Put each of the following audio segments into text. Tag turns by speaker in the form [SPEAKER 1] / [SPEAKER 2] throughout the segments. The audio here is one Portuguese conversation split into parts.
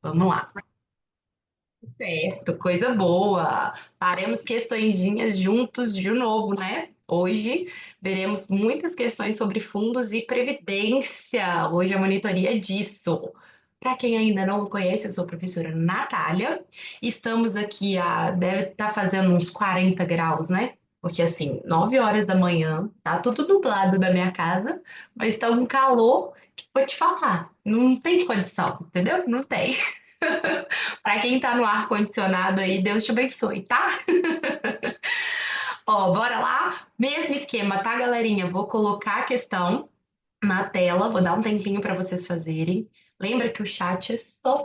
[SPEAKER 1] Vamos lá. Certo, coisa boa. Faremos questõezinhas juntos de novo, né? Hoje veremos muitas questões sobre fundos e previdência. Hoje a monitoria é disso. Para quem ainda não me conhece, eu sou a professora Natália. Estamos aqui deve estar fazendo uns 40 graus, né? Porque assim, 9 horas da manhã, tá tudo nublado da minha casa, mas tá um calor que vou te falar, não tem condição, entendeu? Não tem. Para quem tá no ar-condicionado aí, Deus te abençoe, tá? Ó, bora lá? Mesmo esquema, tá, galerinha? Vou colocar a questão na tela, vou dar um tempinho para vocês fazerem. Lembra que o chat é só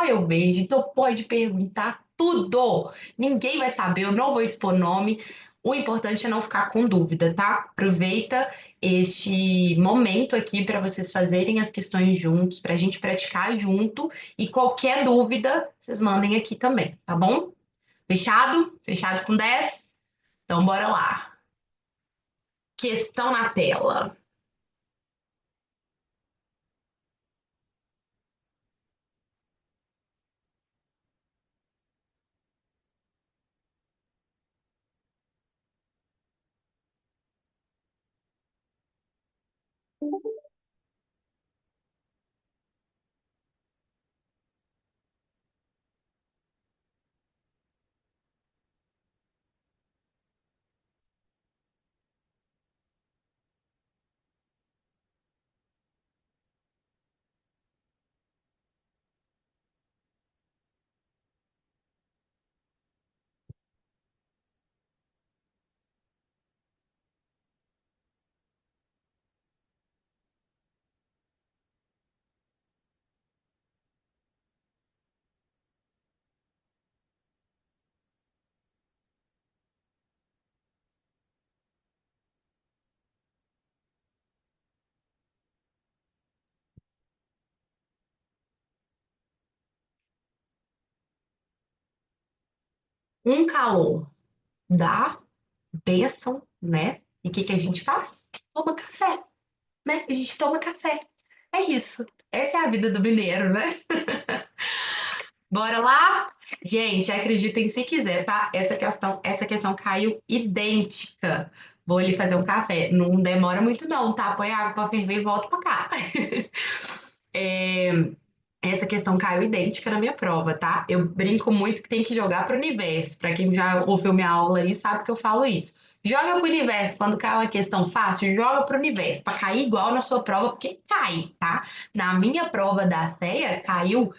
[SPEAKER 1] eu vejo, então pode perguntar tudo. Ninguém vai saber, eu não vou expor nome. O importante é não ficar com dúvida, tá? Aproveita este momento aqui para vocês fazerem as questões juntos, para a gente praticar junto. E qualquer dúvida, vocês mandem aqui também, tá bom? Fechado? Fechado com 10. Então, bora lá. Questão na tela. Um calor dá bênção, né? E o que que a gente faz? Toma café, né? A gente toma café. É isso. Essa é a vida do mineiro, né? Bora lá? Gente, acreditem se quiser, tá? Essa questão caiu idêntica. Vou ali fazer um café. Não demora muito não, tá? Põe água pra ferver e volta pra cá. É, essa questão caiu idêntica na minha prova, tá? Eu brinco muito que tem que jogar pro universo. Pra quem já ouviu minha aula aí, sabe que eu falo isso. Joga pro universo. Quando cai uma questão fácil, joga pro universo. Pra cair igual na sua prova, porque cai, tá? Na minha prova da CEA, caiu.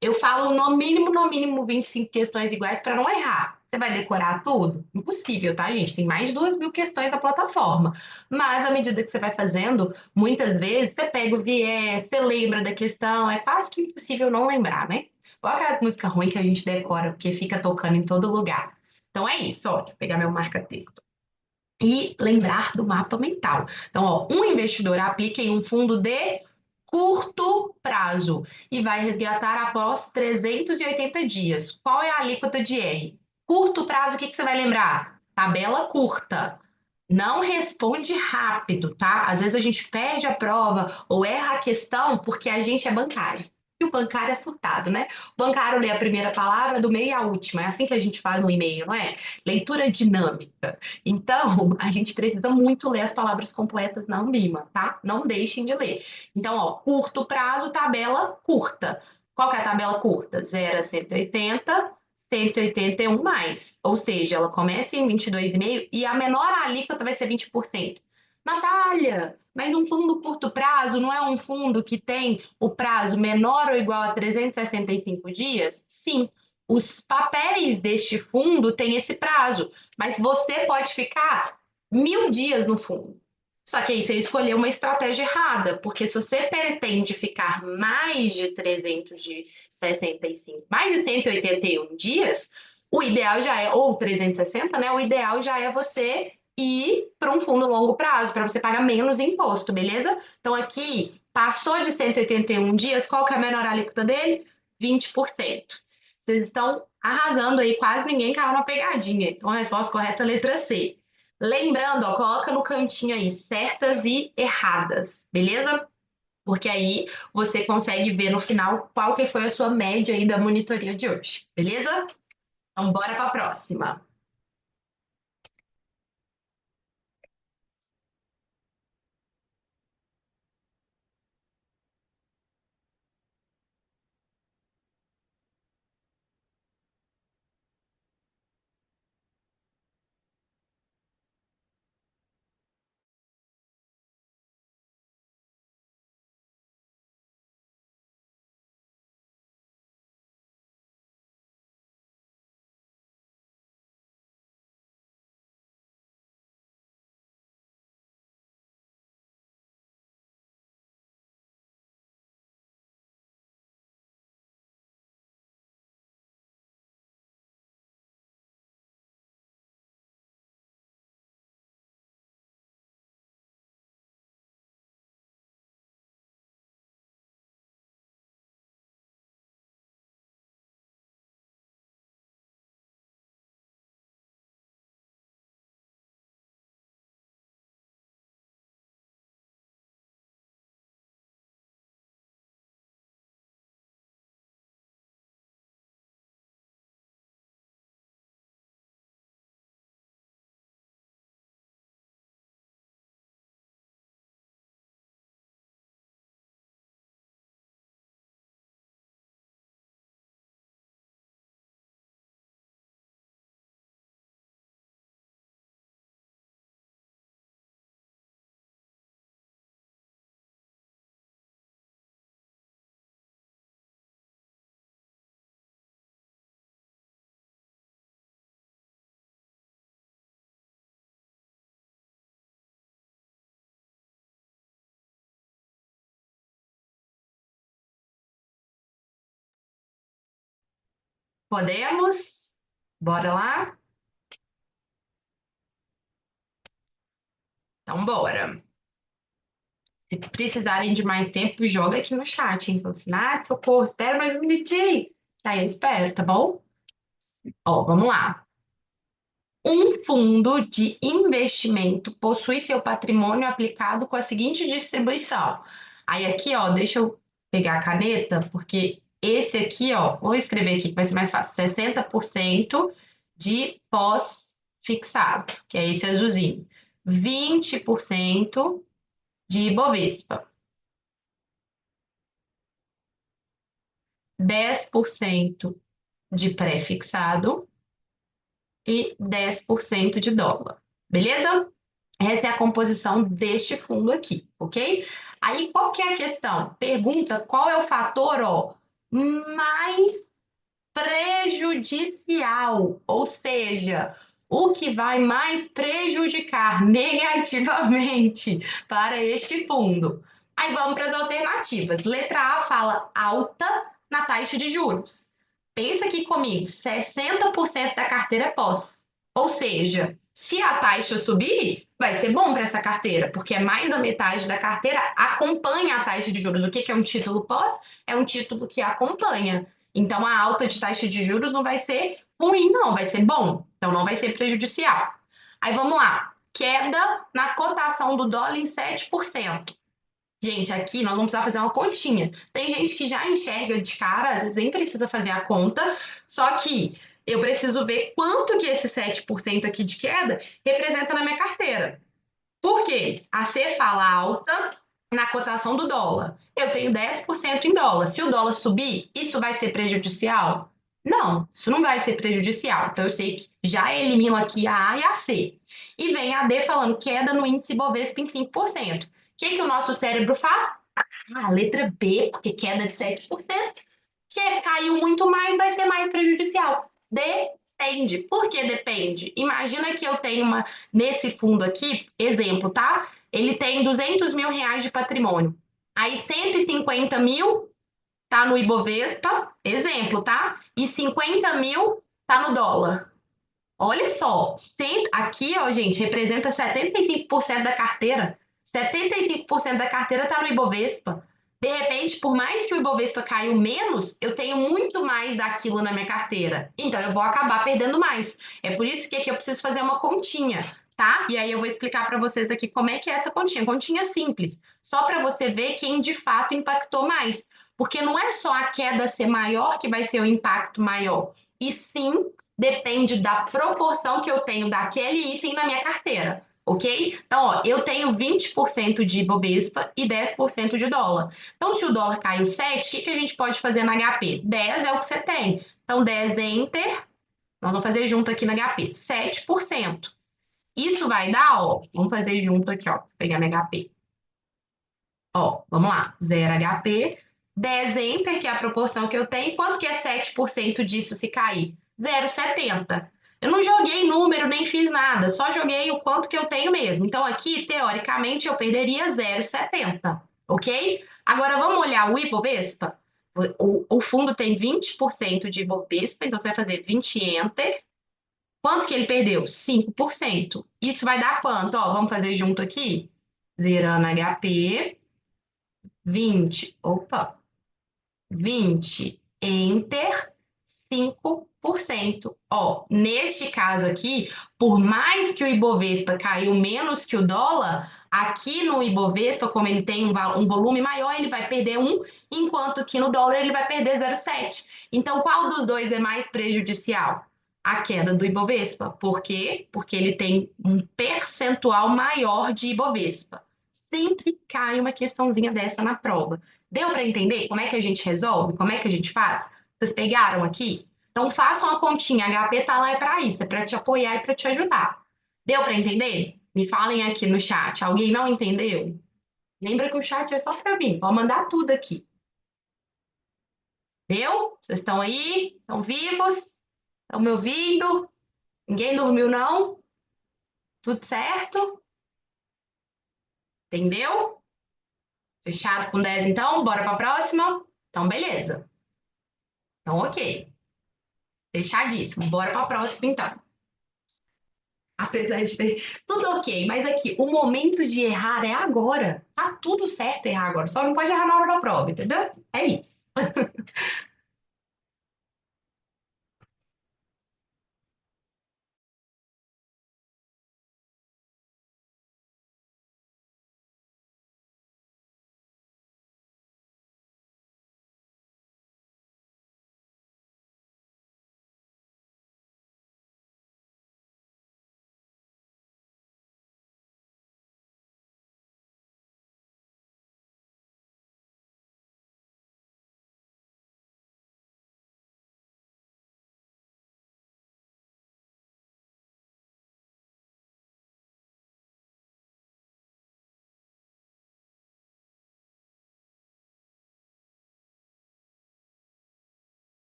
[SPEAKER 1] Eu falo no mínimo 25 questões iguais para não errar. Você vai decorar tudo? Impossível, tá, gente? Tem mais de 2.000 questões da plataforma. Mas à medida que você vai fazendo, muitas vezes você pega o viés, você lembra da questão, é quase que impossível não lembrar, né? Igual aquelas músicas ruins que a gente decora, porque fica tocando em todo lugar. Então é isso, ó. Deixa eu pegar meu marca-texto. E lembrar do mapa mental. Então, ó, um investidor aplica em um fundo de curto prazo e vai resgatar após 380 dias. Qual é a alíquota de R? Curto prazo, o que que você vai lembrar? Tabela curta. Não responde rápido, tá? Às vezes a gente perde a prova ou erra a questão porque a gente é bancário. E o bancário é surtado, né? O bancário lê a primeira palavra do meio e a última. É assim que a gente faz no e-mail, não é? Leitura dinâmica. Então, a gente precisa muito ler as palavras completas na Ambima, tá? Não deixem de ler. Então, ó, curto prazo, tabela curta. Qual que é a tabela curta? 0 a 180, 181 mais. Ou seja, ela começa em 22,5 e a menor alíquota vai ser 20%. Natália, mas um fundo curto prazo não é um fundo que tem o prazo menor ou igual a 365 dias? Sim, os papéis deste fundo têm esse prazo, mas você pode ficar 1.000 dias no fundo. Só que aí você escolheu uma estratégia errada, porque se você pretende ficar mais de 365, mais de 181 dias, o ideal já é, ou 360, né? O ideal já é você ir para um fundo longo prazo, para você pagar menos imposto, beleza? Então aqui, passou de 181 dias, qual que é a menor alíquota dele? 20%. Vocês estão arrasando aí, quase ninguém caiu na pegadinha. Então a resposta correta é a letra C. Lembrando, ó, coloca no cantinho aí certas e erradas, beleza? porque aí você consegue ver no final qual que foi a sua média aí da monitoria de hoje, beleza? Então, bora para a próxima. Podemos? Bora lá? Então, bora. Se precisarem de mais tempo, joga aqui no chat, hein? Fala assim, socorro, espera mais um minutinho. Aí eu espero, tá bom? Ó, vamos lá. Um fundo de investimento possui seu patrimônio aplicado com a seguinte distribuição. Aí aqui, ó, deixa eu pegar a caneta, porque esse aqui, ó, vou escrever aqui que vai ser mais fácil. 60% de pós-fixado, que é esse azulzinho. 20% de Ibovespa. 10% de pré-fixado e 10% de dólar. Beleza? Essa é a composição deste fundo aqui, ok? Aí, qual que é a questão? Pergunta qual é o fator, ó, mais prejudicial, ou seja, o que vai mais prejudicar negativamente para este fundo. Aí vamos para as alternativas. Letra A fala alta na taxa de juros. Pensa aqui comigo, 60% da carteira é pós. Ou seja, se a taxa subir, vai ser bom para essa carteira, porque é mais da metade da carteira acompanha a taxa de juros. O que é um título pós? É um título que acompanha. Então, a alta de taxa de juros não vai ser ruim, não, vai ser bom. Então, não vai ser prejudicial. Aí, vamos lá. Queda na cotação do dólar em 7%. Gente, aqui nós vamos precisar fazer uma continha. Tem gente que já enxerga de cara, às vezes nem precisa fazer a conta, só que eu preciso ver quanto que esse 7% aqui de queda representa na minha carteira. Por quê? A C fala alta na cotação do dólar. Eu tenho 10% em dólar. Se o dólar subir, isso vai ser prejudicial? Não, isso não vai ser prejudicial. Então eu sei que já elimino aqui a A e a C. E vem a D falando queda no índice Bovespa em 5%. O que que o nosso cérebro faz? Ah, letra B, porque queda de 7%, que caiu muito mais, vai ser mais prejudicial. Depende. Por que depende? Imagina que eu tenho nesse fundo aqui, exemplo, tá? Ele tem 200 mil reais de patrimônio. Aí 150 mil tá no Ibovespa, exemplo, tá? E 50 mil tá no dólar. Olha só, aqui, ó, gente, representa 75% da carteira. 75% da carteira está no Ibovespa. De repente, por mais que o Ibovespa caiu menos, eu tenho muito mais daquilo na minha carteira. Então, eu vou acabar perdendo mais. É por isso que aqui eu preciso fazer uma continha. tá? E aí eu vou explicar para vocês aqui como é que é essa continha. Continha simples, só para você ver quem de fato impactou mais. Porque não é só a queda ser maior que vai ser o impacto maior, e sim depende da proporção que eu tenho daquele item na minha carteira. Ok? Então, ó, eu tenho 20% de Ibovespa e 10% de dólar. Então, se o dólar caiu 7, o que que a gente pode fazer na HP? 10 é o que você tem. Então, 10 enter, nós vamos fazer junto aqui na HP, 7%. Isso vai dar, ó, vamos fazer junto aqui, ó, vou pegar minha HP. Ó, vamos lá, 0 HP, 10 enter, que é a proporção que eu tenho. Quanto que é 7% disso se cair? 0,70. Eu não joguei número, nem fiz nada, só joguei o quanto que eu tenho mesmo. Então aqui, teoricamente, eu perderia 0,70, ok? Agora vamos olhar o Ibovespa? O fundo tem 20% de Ibovespa, então você vai fazer 20 enter. Quanto que ele perdeu? 5%. Isso vai dar quanto? Ó, vamos fazer junto aqui? Zerando HP, 20. Opa, 20. Enter, 5%. Ó, neste caso aqui, por mais que o Ibovespa caiu menos que o dólar, aqui no Ibovespa, como ele tem um volume maior, ele vai perder 1, enquanto que no dólar ele vai perder 0,7. Então, qual dos dois é mais prejudicial? A queda do Ibovespa. Por quê? Porque ele tem um percentual maior de Ibovespa. Sempre cai uma questãozinha dessa na prova. Deu para entender como é que a gente resolve? Como é que a gente faz? Vocês pegaram aqui? Então façam a continha. A HP tá lá é para isso, é para te apoiar e para te ajudar. Deu para entender? Me falem aqui no chat. Alguém não entendeu? Lembra que o chat é só para mim. Vou mandar tudo aqui. Deu? Vocês estão aí? Estão vivos? Estão me ouvindo? Ninguém dormiu, não? Tudo certo? Entendeu? Fechado com 10, então? Bora para a próxima? Então, beleza. Então, ok. Fechadíssimo. Bora para a próxima, então. Apesar de ter tudo ok, mas aqui, o momento de errar é agora. Tá tudo certo errar agora, só não pode errar na hora da prova, entendeu? É isso.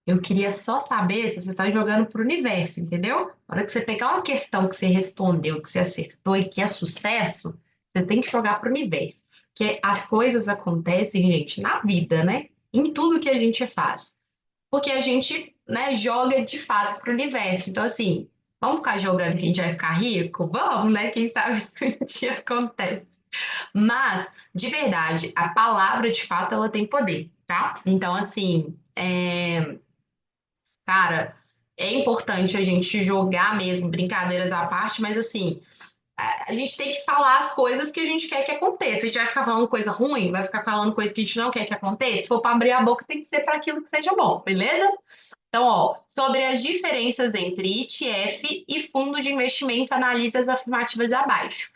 [SPEAKER 1] Eu queria só saber se você está jogando pro universo, entendeu? Na hora que você pegar uma questão que você respondeu, que você acertou e que é sucesso, você tem que jogar pro universo. Porque as coisas acontecem, gente, na vida, né? Em tudo que a gente faz. Porque a gente, né, joga de fato pro universo. Então, assim, vamos ficar jogando que a gente vai ficar rico? Vamos, né? Quem sabe isso um dia acontece. Mas, de verdade, a palavra de fato ela tem poder, tá? Então, assim, cara, é importante a gente jogar mesmo, brincadeiras à parte, mas assim, a gente tem que falar as coisas que a gente quer que aconteça. A gente vai ficar falando coisa ruim, vai ficar falando coisa que a gente não quer que aconteça. Se for para abrir a boca, tem que ser para aquilo que seja bom, beleza? Então, ó, sobre as diferenças entre ETF e fundo de investimento, analise as afirmativas abaixo.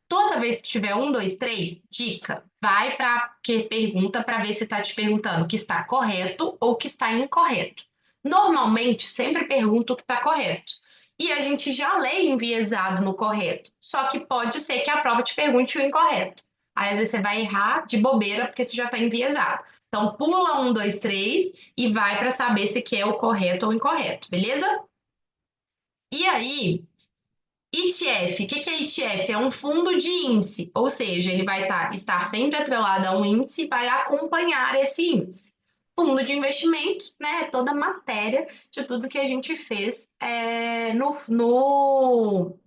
[SPEAKER 1] Toda vez que tiver um, dois, três, dica, vai para que pergunta para ver se está te perguntando o que está correto ou o que está incorreto. Normalmente, sempre pergunta o que está correto. E a gente já lê enviesado no correto. Só que pode ser que a prova te pergunte o incorreto. Aí, às vezes, você vai errar de bobeira porque você já está enviesado. Então, pula um, dois, três e vai para saber se quer o correto ou o incorreto, beleza? E aí, ETF, o que que é ETF? É um fundo de índice, ou seja, ele vai estar sempre atrelado a um índice e vai acompanhar esse índice. Fundo de investimento, né? É toda a matéria de tudo que a gente fez no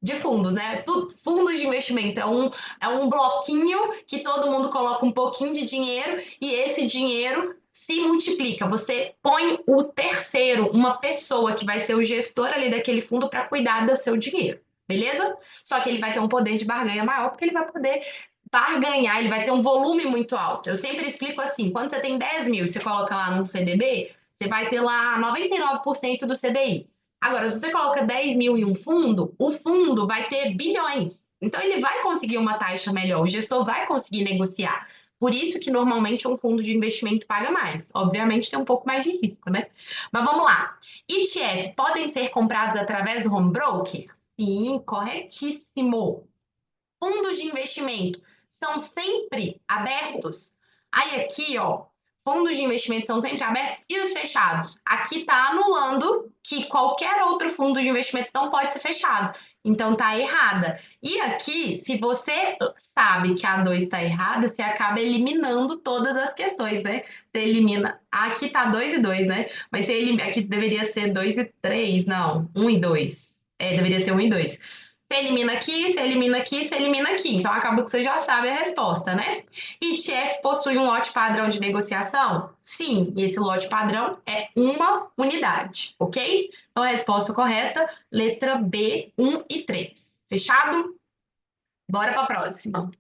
[SPEAKER 1] de fundos, né? Fundos de investimento é um bloquinho que todo mundo coloca um pouquinho de dinheiro e esse dinheiro se multiplica. Você põe o terceiro, uma pessoa que vai ser o gestor ali daquele fundo para cuidar do seu dinheiro, beleza? Só que ele vai ter um poder de barganha maior porque ele vai poder barganhar, ele vai ter um volume muito alto. Eu sempre explico assim: quando você tem 10 mil e você coloca lá no CDB, você vai ter lá 99% do CDI. Agora, se você coloca 10 mil em um fundo, o fundo vai ter bilhões. Então, ele vai conseguir uma taxa melhor, o gestor vai conseguir negociar. Por isso que normalmente um fundo de investimento paga mais. Obviamente tem um pouco mais de risco, né? Mas vamos lá. ETF podem ser comprados através do home broker? Sim, corretíssimo. Fundos de investimento são sempre abertos? Aí aqui, ó, fundos de investimento são sempre abertos e os fechados? Aqui está anulando que qualquer outro fundo de investimento não pode ser fechado. Então tá errada. E aqui, se você sabe que a 2 está errada, você acaba eliminando todas as questões, né? Você elimina. Aqui tá 2 e 2, né? Mas você elimina. Aqui deveria ser 2 e 3, não. Um e 2. É, deveria ser um e 2. Você elimina aqui, você elimina aqui, você elimina aqui. Então acaba que você já sabe a resposta, né? ETF possui um lote padrão de negociação? Sim, e esse lote padrão é uma unidade, ok? Então a resposta correta, letra B, 1 e 3. Fechado? Bora para a próxima.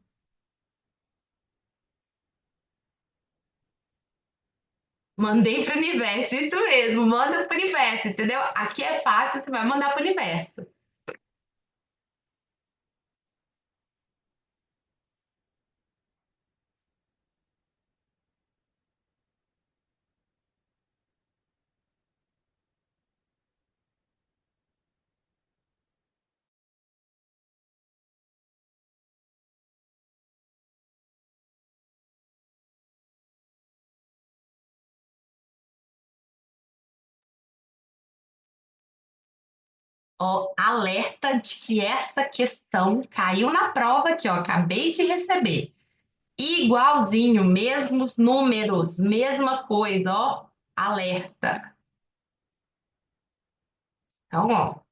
[SPEAKER 1] Mandei para o universo, isso mesmo, manda para o universo, entendeu? Aqui é fácil, você vai mandar para o universo. Ó, alerta de que essa questão caiu na prova aqui, ó, acabei de receber. Igualzinho, mesmos números, mesma coisa, ó, alerta. Então, ó,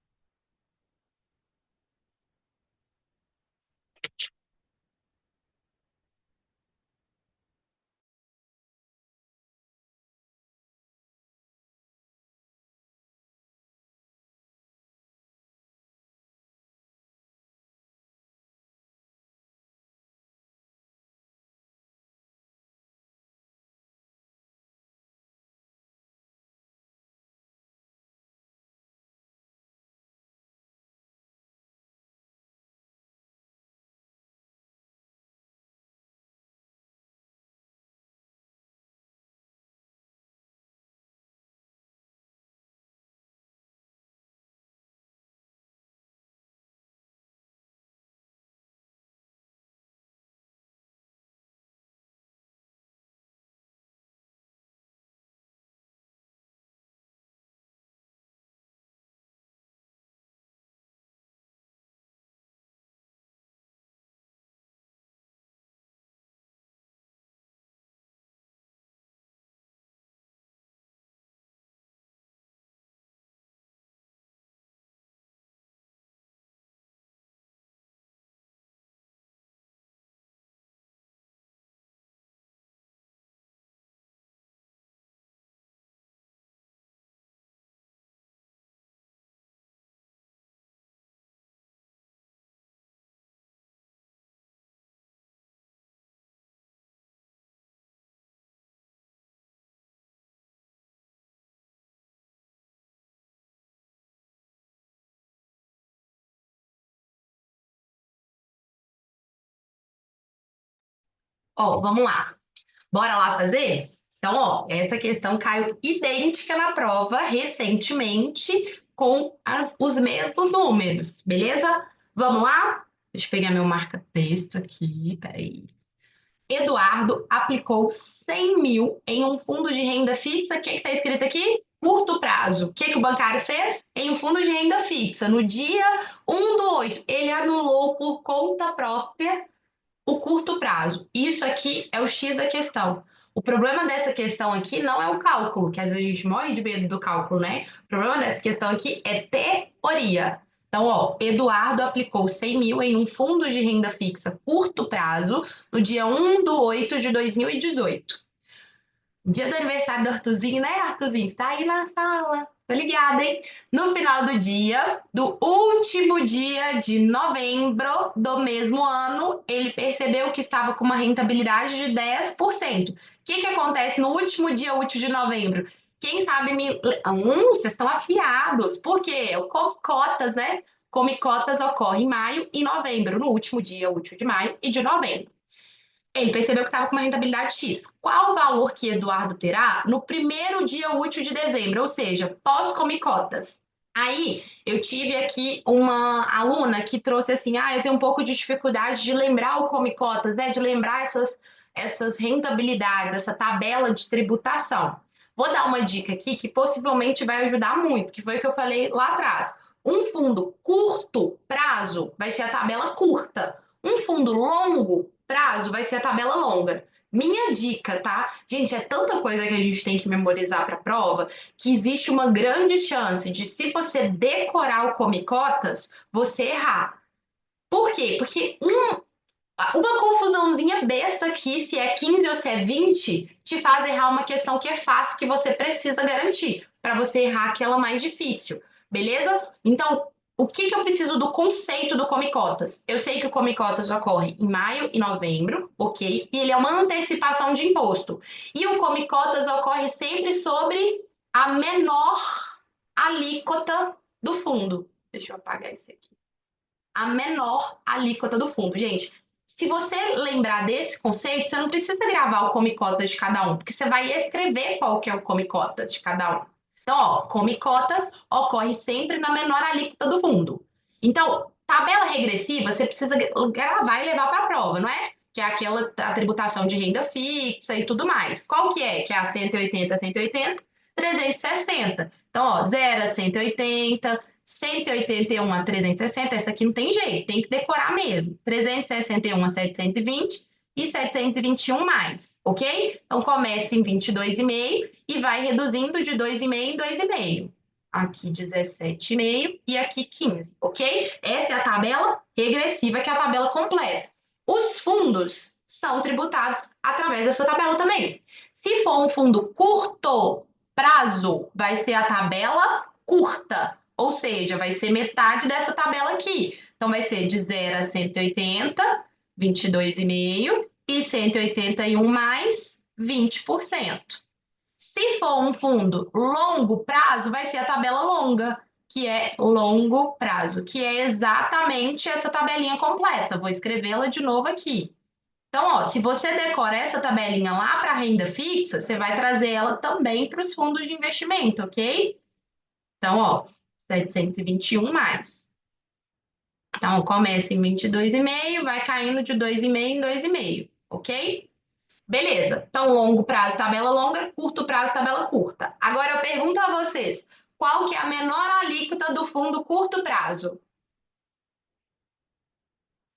[SPEAKER 1] ó, vamos lá. Bora lá fazer? Então, ó, essa questão caiu idêntica na prova recentemente com os mesmos números, beleza? Vamos lá? Deixa eu pegar meu marca-texto aqui, peraí. Eduardo aplicou 100 mil em um fundo de renda fixa. O que está escrito aqui? Curto prazo. O que o bancário fez? Em um fundo de renda fixa. No dia 1/8, ele anulou por conta própria o curto prazo. Isso aqui é o X da questão. O problema dessa questão aqui não é o cálculo, que às vezes a gente morre de medo do cálculo, né? O problema dessa questão aqui é teoria. Então, ó, Eduardo aplicou 100 mil em um fundo de renda fixa curto prazo no dia 1/8 de 2018. Dia do aniversário do Arthurzinho, né, Arthurzinho? Tá aí na sala. Tô ligada, hein? No final do dia, do último dia de novembro do mesmo ano, ele percebeu que estava com uma rentabilidade de 10%. O que acontece no último dia útil de novembro? Quem sabe me. Vocês estão afiados. Por quê? O Come Cotas, né? Come Cotas ocorre em maio e novembro, no último dia útil de maio e de novembro. Ele percebeu que estava com uma rentabilidade X. Qual o valor que Eduardo terá no primeiro dia útil de dezembro, ou seja, pós-come cotas? Aí eu tive aqui uma aluna que trouxe assim: eu tenho um pouco de dificuldade de lembrar o come cotas, né? De lembrar essas rentabilidades, essa tabela de tributação. Vou dar uma dica aqui que possivelmente vai ajudar muito, que foi o que eu falei lá atrás. Um fundo curto prazo vai ser a tabela curta. Um fundo longo prazo vai ser a tabela longa. Minha dica, tá? Gente, é tanta coisa que a gente tem que memorizar para a prova que existe uma grande chance de, se você decorar o come cotas, você errar. Por quê? Porque uma confusãozinha besta aqui, se é 15 ou se é 20, te faz errar uma questão que é fácil, que você precisa garantir, para você errar aquela mais difícil, beleza? Então, o que eu preciso do conceito do Come Cotas? Eu sei que o Come Cotas ocorre em maio e novembro, ok? E ele é uma antecipação de imposto. E o Come Cotas ocorre sempre sobre a menor alíquota do fundo. Deixa eu apagar esse aqui. A menor alíquota do fundo. Gente, se você lembrar desse conceito, você não precisa gravar o come cotas de cada um, porque você vai escrever qual que é o come cotas de cada um. Então, ó, come cotas ocorre sempre na menor alíquota do fundo. Então, tabela regressiva, você precisa gravar e levar para a prova, não é? Que é aquela a tributação de renda fixa e tudo mais. Qual que é? Que é a 180, 180, 360. Então, ó, 0 a 180, 181 a 360, essa aqui não tem jeito, tem que decorar mesmo. 361 a 720 e 721 mais, ok? Então começa em 22,5 e vai reduzindo de 2,5 em 2,5. Aqui 17,5 e aqui 15, ok? Essa é a tabela regressiva, que é a tabela completa. Os fundos são tributados através dessa tabela também. Se for um fundo curto prazo, vai ter a tabela curta, ou seja, vai ser metade dessa tabela aqui. Então, vai ser de 0 a 180, 22,5 e 181 mais 20%. Se for um fundo longo prazo, vai ser a tabela longa, que é longo prazo, que é exatamente essa tabelinha completa. Vou escrevê-la de novo aqui. Então, ó, se você decora essa tabelinha lá para a renda fixa, você vai trazer ela também para os fundos de investimento, ok? Então, ó, 721 mais. Então, começa em 22,5, vai caindo de 2,5 em 2,5, ok? Beleza. Então, longo prazo, tabela longa, curto prazo, tabela curta. Agora eu pergunto a vocês, qual que é a menor alíquota do fundo curto prazo?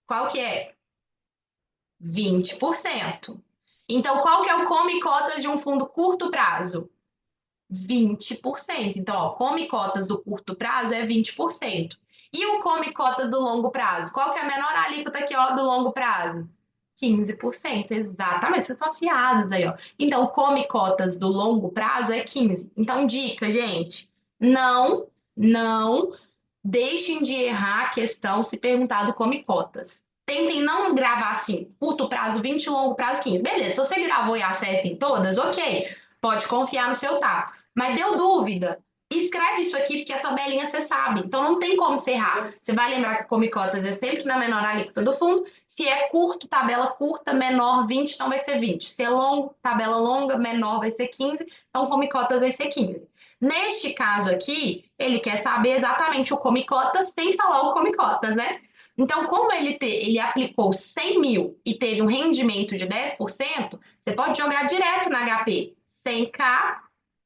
[SPEAKER 1] Qual que é? 20%. Então, qual que é o come cotas de um fundo curto prazo? 20%. Então, ó, come cotas do curto prazo é 20%. E o come cotas do longo prazo? Qual que é a menor alíquota aqui, ó, do longo prazo? 15%, exatamente. Vocês são afiados aí, ó. Então, o come cotas do longo prazo é 15%. Então, dica, gente, não deixem de errar a questão se perguntar do come cotas. Tentem não gravar assim, curto prazo 20, longo prazo 15. Beleza, se você gravou e acerta em todas, ok. Pode confiar no seu taco. Mas deu dúvida? Escreve isso aqui, porque a tabelinha você sabe. Então não tem como você errar. Você vai lembrar que o come cotas é sempre na menor alíquota do fundo. Se é curto, tabela curta, menor 20, então vai ser 20. Se é longo, tabela longa, menor vai ser 15. Então come cotas vai ser 15. Neste caso aqui, ele quer saber exatamente o come cotas sem falar o come cotas, né? Então, como ele aplicou 100 mil e teve um rendimento de 10%, você pode jogar direto na HP. 100K,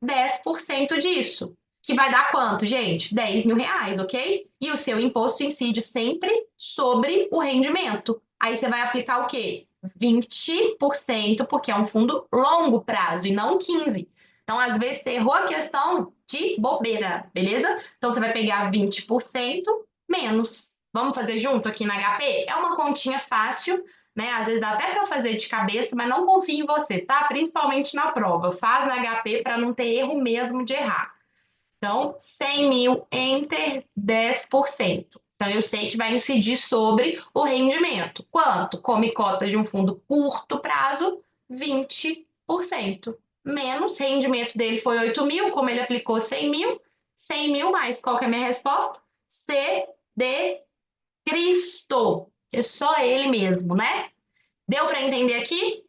[SPEAKER 1] 10% disso. Que vai dar quanto, gente? R$ 10.000, ok? E o seu imposto incide sempre sobre o rendimento. Aí você vai aplicar o quê? 20%, porque é um fundo longo prazo e não 15%. Então, às vezes, você errou a questão de bobeira, beleza? Então, você vai pegar 20% menos. Vamos fazer junto aqui na HP? É uma continha fácil, né? Às vezes dá até para fazer de cabeça, mas não confie em você, tá? Principalmente na prova. Faz na HP para não ter erro mesmo de errar. Então, 100 mil, enter 10%. Então, eu sei que vai incidir sobre o rendimento. Quanto? Come cotas de um fundo curto prazo, 20%. Menos, rendimento dele foi 8 mil, como ele aplicou 100 mil, 100 mil mais. Qual que é a minha resposta? C, D, Cristo. É só ele mesmo, né? Deu para entender aqui?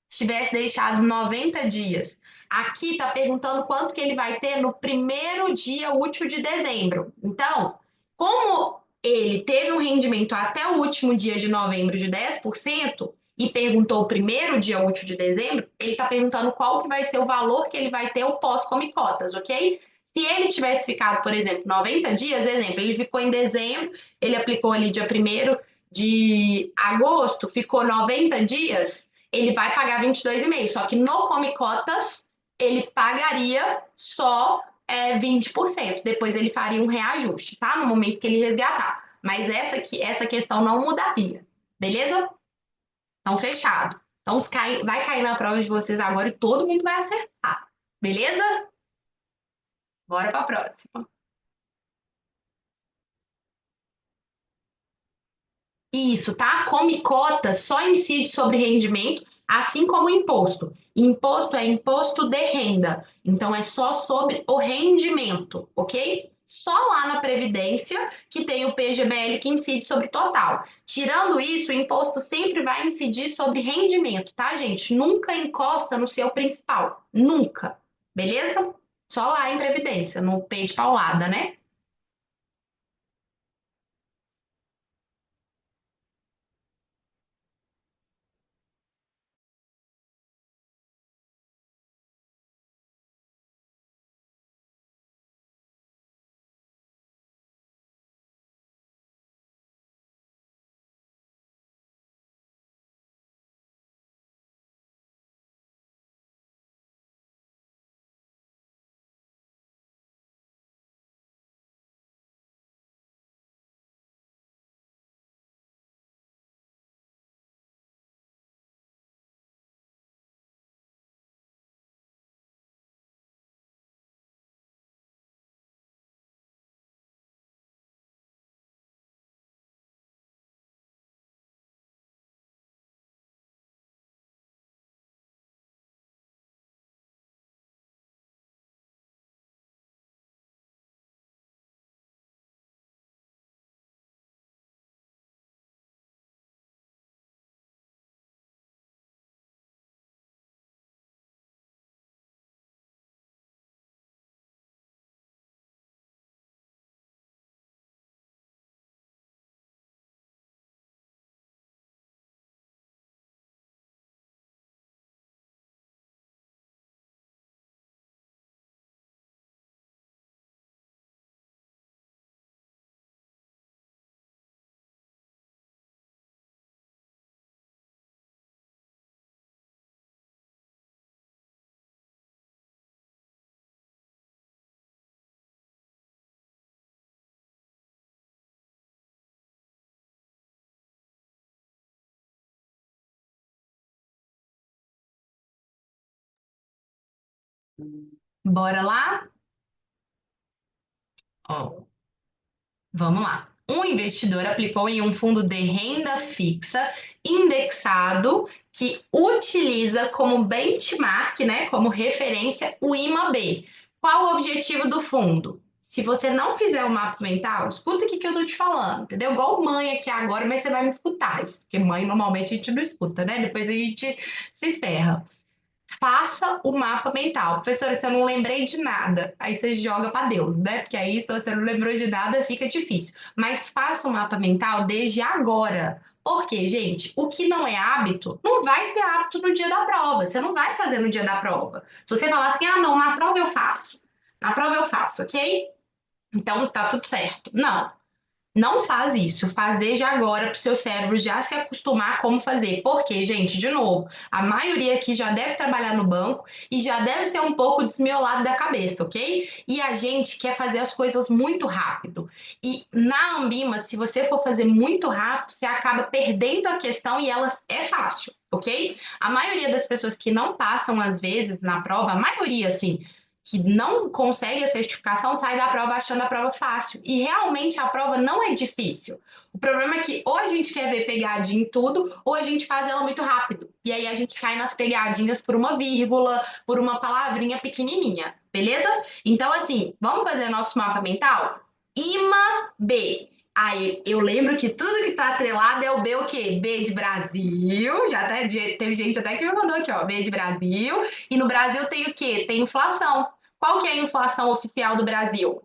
[SPEAKER 1] Se tivesse deixado 90 dias. Aqui está perguntando quanto que ele vai ter no primeiro dia útil de dezembro. Então, como ele teve um rendimento até o último dia de novembro de 10% e perguntou o primeiro dia útil de dezembro, ele está perguntando qual que vai ser o valor que ele vai ter o pós-come cotas, ok? Se ele tivesse ficado, por exemplo, 90 dias, exemplo, ele ficou em dezembro, ele aplicou ali dia 1º de agosto, ficou 90 dias, ele vai pagar 22,5. Só que no Come Cotas, ele pagaria só 20%. Depois ele faria um reajuste, tá? No momento que ele resgatar. Mas essa questão não mudaria. Beleza? Então, fechado. Então, vai cair na prova de vocês agora e todo mundo vai acertar. Beleza? Bora para a próxima. Isso, tá? Come cota só incide sobre rendimento, assim como imposto. Imposto é imposto de renda, então é só sobre o rendimento, ok? Só lá na Previdência que tem o PGBL que incide sobre total. Tirando isso, o imposto sempre vai incidir sobre rendimento, tá, gente? Nunca encosta no seu principal, nunca, beleza? Só lá em Previdência, no P de paulada, né? Bora lá? Ó, vamos lá. Um investidor aplicou em um fundo de renda fixa indexado que utiliza como benchmark, né, como referência, o IMAB. Qual o objetivo do fundo? Se você não fizer o mapa mental, escuta o que eu tô te falando, entendeu? Igual mãe aqui agora, mas você vai me escutar, porque mãe normalmente a gente não escuta, né? Depois a gente se ferra. Faça o mapa mental. Professora, se eu não lembrei de nada, aí você joga para Deus, né? Porque aí, se você não lembrou de nada, fica difícil. Mas faça o mapa mental desde agora. Porque, gente, o que não é hábito, não vai ser hábito no dia da prova. Você não vai fazer no dia da prova. Se você falar assim, ah, não, na prova eu faço. Na prova eu faço, ok? Então tá tudo certo. Não. Não faz isso, faz desde agora para o seu cérebro já se acostumar a como fazer. Porque, gente, de novo, a maioria aqui já deve trabalhar no banco e já deve ser um pouco desmiolado da cabeça, ok? E a gente quer fazer as coisas muito rápido. E na Ambima, se você for fazer muito rápido, você acaba perdendo a questão e ela é fácil, ok? A maioria das pessoas que não passam, às vezes, na prova, a maioria, assim, que não consegue a certificação sai da prova achando a prova fácil. E realmente a prova não é difícil. O problema é que ou a gente quer ver pegadinha em tudo, ou a gente faz ela muito rápido. E aí a gente cai nas pegadinhas por uma vírgula, por uma palavrinha pequenininha, beleza? Então, assim, vamos fazer nosso mapa mental? IMA B. Aí eu lembro que tudo que tá atrelado é o B o quê? B de Brasil. Já até, teve gente até que me mandou aqui, ó. B de Brasil. E no Brasil tem o quê? Tem inflação. Qual que é a inflação oficial do Brasil?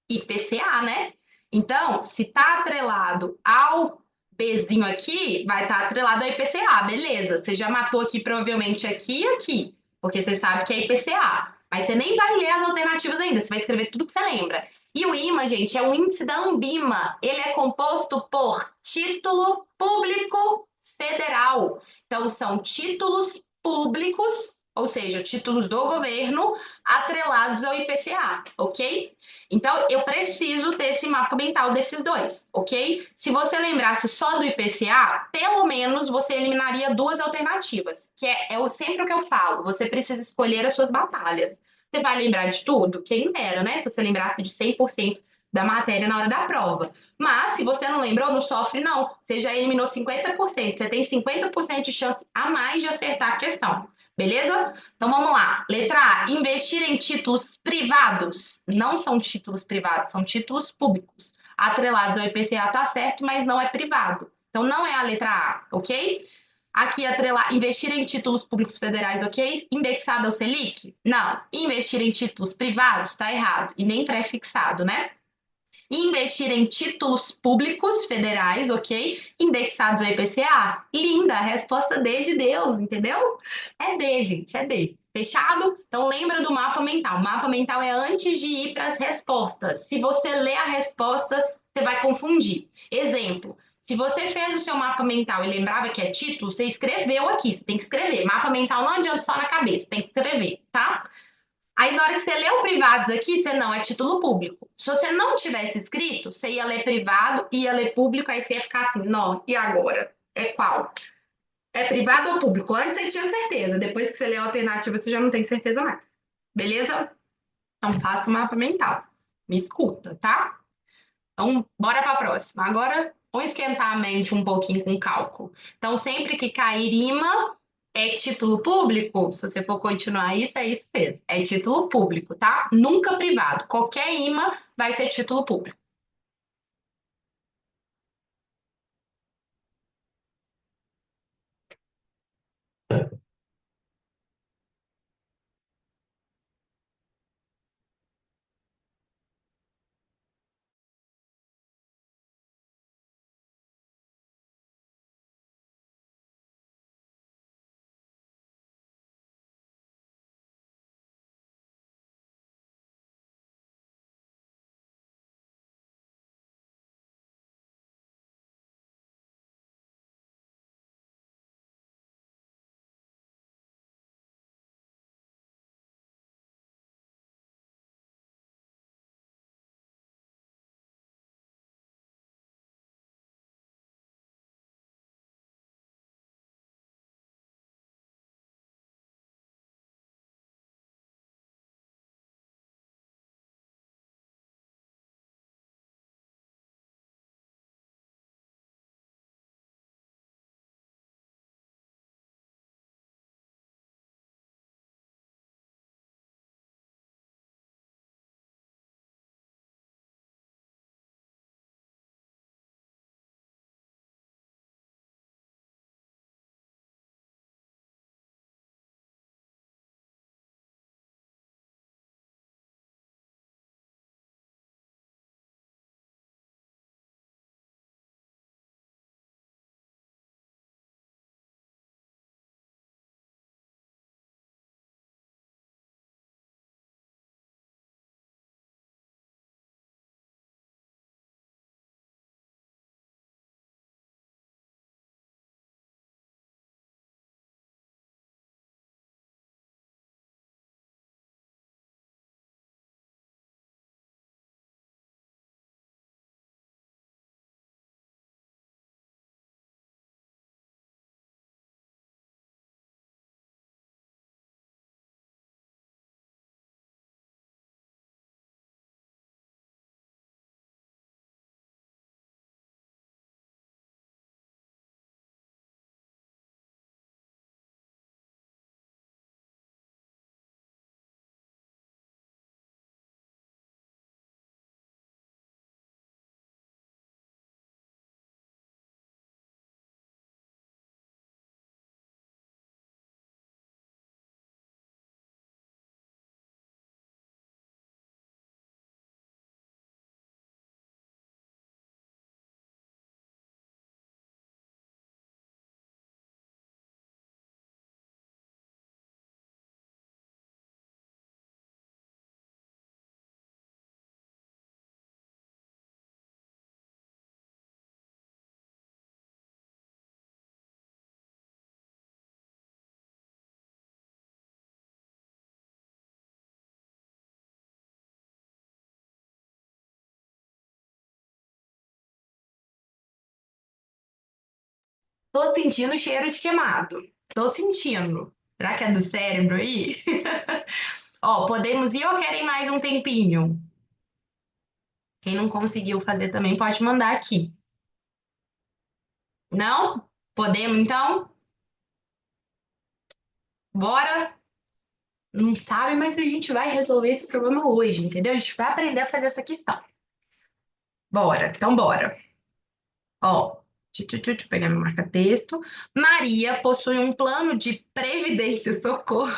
[SPEAKER 1] IPCA, né? Então, se está atrelado ao Bzinho aqui, vai estar atrelado ao IPCA, beleza. Você já matou aqui, provavelmente aqui e aqui, porque você sabe que é IPCA. Mas você nem vai ler as alternativas ainda, você vai escrever tudo que você lembra. E o IMA, gente, é o índice da Ambima. Ele é composto por título público federal. Então, são títulos públicos, ou seja, títulos do governo, atrelados ao IPCA, ok? Então, eu preciso ter esse mapa mental desses dois, ok? Se você lembrasse só do IPCA, pelo menos você eliminaria duas alternativas, que sempre o que eu falo, você precisa escolher as suas batalhas. Você vai lembrar de tudo? Quem dera, né? Se você lembrasse de 100% da matéria na hora da prova. Mas, se você não lembrou, não sofre, não. Você já eliminou 50%. Você tem 50% de chance a mais de acertar a questão. Beleza? Então vamos lá. Letra A, investir em títulos privados. Não são títulos privados, são títulos públicos. Atrelados ao IPCA tá certo, mas não é privado. Então não é a letra A, ok? Aqui, atrelar, investir em títulos públicos federais, ok? Indexado ao Selic? Não. Investir em títulos privados? Tá errado. E nem pré-fixado, né? Investir em títulos públicos federais, ok? Indexados ao IPCA? Linda, resposta D de Deus, entendeu? É D, gente, é D. Fechado? Então lembra do mapa mental. O mapa mental é antes de ir para as respostas. Se você ler a resposta, você vai confundir. Exemplo. Se você fez o seu mapa mental e lembrava que é título, você escreveu aqui. Você tem que escrever. Mapa mental não adianta só na cabeça, tem que escrever, tá? Aí, na hora que você lê o privados aqui, você não, é título público. Se você não tivesse escrito, você ia ler privado, ia ler público, aí você ia ficar assim, não, e agora? É qual? É privado ou público? Antes você tinha certeza, depois que você lê a alternativa, você já não tem certeza mais. Beleza? Então, faça o mapa mental. Me escuta, tá? Então, bora para a próxima. Agora, vamos esquentar a mente um pouquinho com cálculo. Então, sempre que cair imã, é título público? Se você for continuar isso, é isso mesmo. É título público, tá? Nunca privado. Qualquer imã vai ser título público. Tô sentindo cheiro de queimado. Tô sentindo. Será que é do cérebro aí? Ó, podemos ir ou querem mais um tempinho? Quem não conseguiu fazer também pode mandar aqui. Não? Podemos então? Bora? Não sabe, mas a gente vai resolver esse problema hoje, entendeu? A gente vai aprender a fazer essa questão. Bora, então bora. Ó, deixa eu pegar meu marca-texto. Maria possui um plano de previdência, socorro,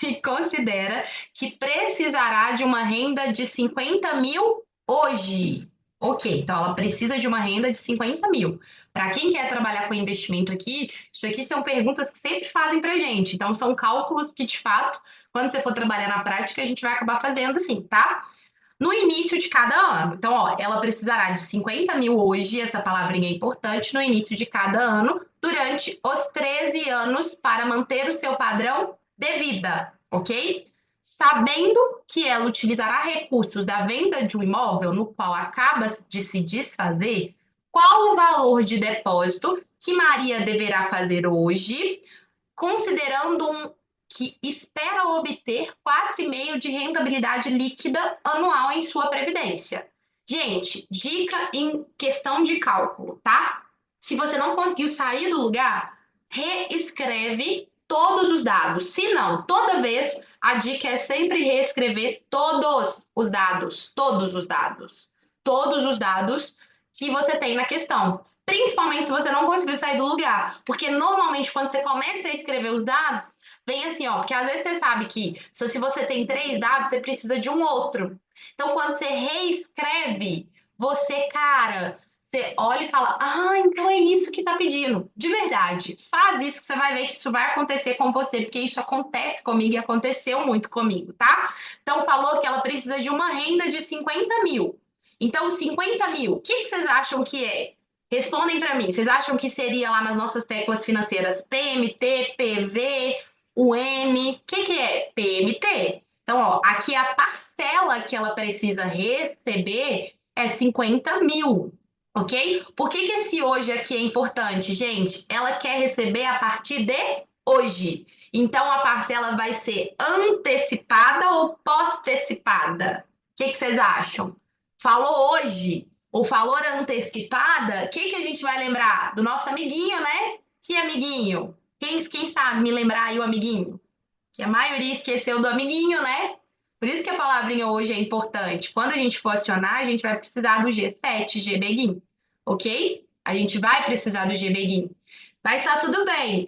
[SPEAKER 1] e considera que precisará de uma renda de 50 mil hoje. Ok, então ela precisa de uma renda de 50 mil. Para quem quer trabalhar com investimento aqui, isso aqui são perguntas que sempre fazem para gente. Então, são cálculos que, de fato, quando você for trabalhar na prática, a gente vai acabar fazendo sim, tá? No início de cada ano. Então, ó, ela precisará de 50 mil hoje, essa palavrinha é importante, no início de cada ano, durante os 13 anos, para manter o seu padrão de vida, ok? Sabendo que ela utilizará recursos da venda de um imóvel no qual acaba de se desfazer, qual o valor de depósito que Maria deverá fazer hoje considerando que espera obter 4,5% de rentabilidade líquida anual em sua previdência. Gente, dica em questão de cálculo, tá? Se você não conseguiu sair do lugar, reescreve todos os dados. Se não, toda vez a dica é sempre reescrever todos os dados que você tem na questão. Principalmente se você não conseguiu sair do lugar. Porque normalmente quando você começa a escrever os dados, vem assim, ó, porque às vezes você sabe que se você tem 3 dados, você precisa de um outro. Então, quando você reescreve, você, cara, você olha e fala, ah, então é isso que tá pedindo. De verdade, faz isso que você vai ver que isso vai acontecer com você, porque isso acontece comigo e aconteceu muito comigo, tá? Então, falou que ela precisa de uma renda de 50 mil. Então, 50 mil, o que que vocês acham que é? Respondem para mim. Vocês acham que seria lá nas nossas teclas financeiras PMT, PV, UN? O que que é? PMT. Então, ó, aqui a parcela que ela precisa receber é 50 mil, ok? Por que que esse hoje aqui é importante, gente? Ela quer receber a partir de hoje. Então, a parcela vai ser antecipada ou pós-antecipada? O que que vocês acham? Falou hoje ou valor antecipada, o que que a gente vai lembrar? Do nosso amiguinho, né? Que amiguinho? Quem sabe me lembrar aí o amiguinho? Que a maioria esqueceu do amiguinho, né? Por isso que a palavrinha hoje é importante. Quando a gente for acionar, a gente vai precisar do G7, GBGIM, ok? A gente vai precisar do GBGIM. Mas tá tudo bem.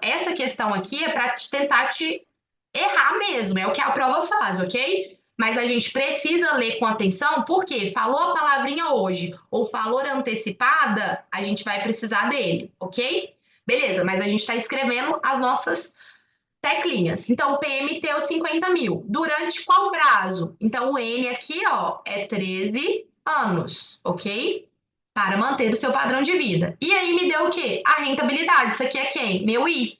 [SPEAKER 1] Essa questão aqui é para tentar te errar mesmo, é o que a prova faz, ok? Mas a gente precisa ler com atenção, porque falou a palavrinha hoje ou falou antecipada, a gente vai precisar dele, ok? Beleza, mas a gente está escrevendo as nossas teclinhas. Então, PMT os 50 mil. Durante qual prazo? Então, o N aqui, ó, é 13 anos, ok? Para manter o seu padrão de vida. E aí me deu o quê? A rentabilidade. Isso aqui é quem? Meu I.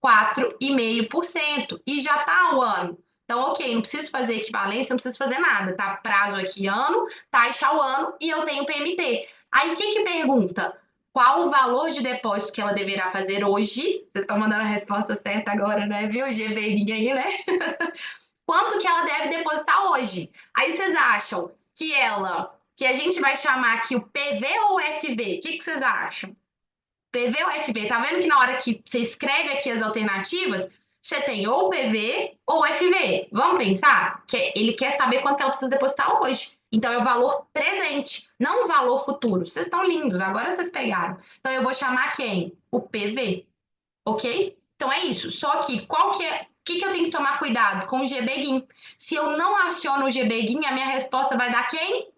[SPEAKER 1] 4,5%. E já tá o ano. Então, ok, não preciso fazer equivalência, não preciso fazer nada, tá? Prazo aqui, ano, taxa ao ano, e eu tenho PMT. Aí, o que que pergunta? Qual o valor de depósito que ela deverá fazer hoje? Vocês estão mandando a resposta certa agora, né? Viu? GBinha aí, né? Quanto que ela deve depositar hoje? Aí vocês acham que a gente vai chamar aqui o PV ou o FV? O que que vocês acham? PV ou FV? Tá vendo que na hora que você escreve aqui as alternativas, você tem ou PV ou FV. Vamos pensar? Que ele quer saber quanto que ela precisa depositar hoje. Então é o valor presente, não o valor futuro. Vocês estão lindos, agora vocês pegaram. Então eu vou chamar quem? O PV, ok? Então é isso. Só que qual que é? O que que eu tenho que tomar cuidado com o GBGIM? Se eu não aciono o GBGIM, a minha resposta vai dar quem?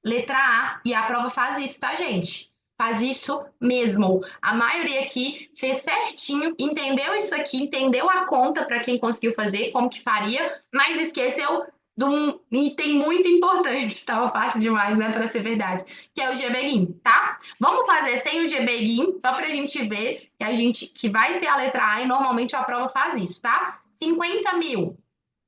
[SPEAKER 1] Letra A. E a prova faz isso, tá, gente? Faz isso mesmo. A maioria aqui fez certinho, entendeu isso aqui, entendeu a conta para quem conseguiu fazer, como que faria, mas esqueceu de um item muito importante. Estava fácil demais, né, para ser verdade, que é o GBGIM, tá? Vamos fazer sem o GBGIM, só para a gente ver que vai ser a letra A e normalmente a prova faz isso, tá? 50 mil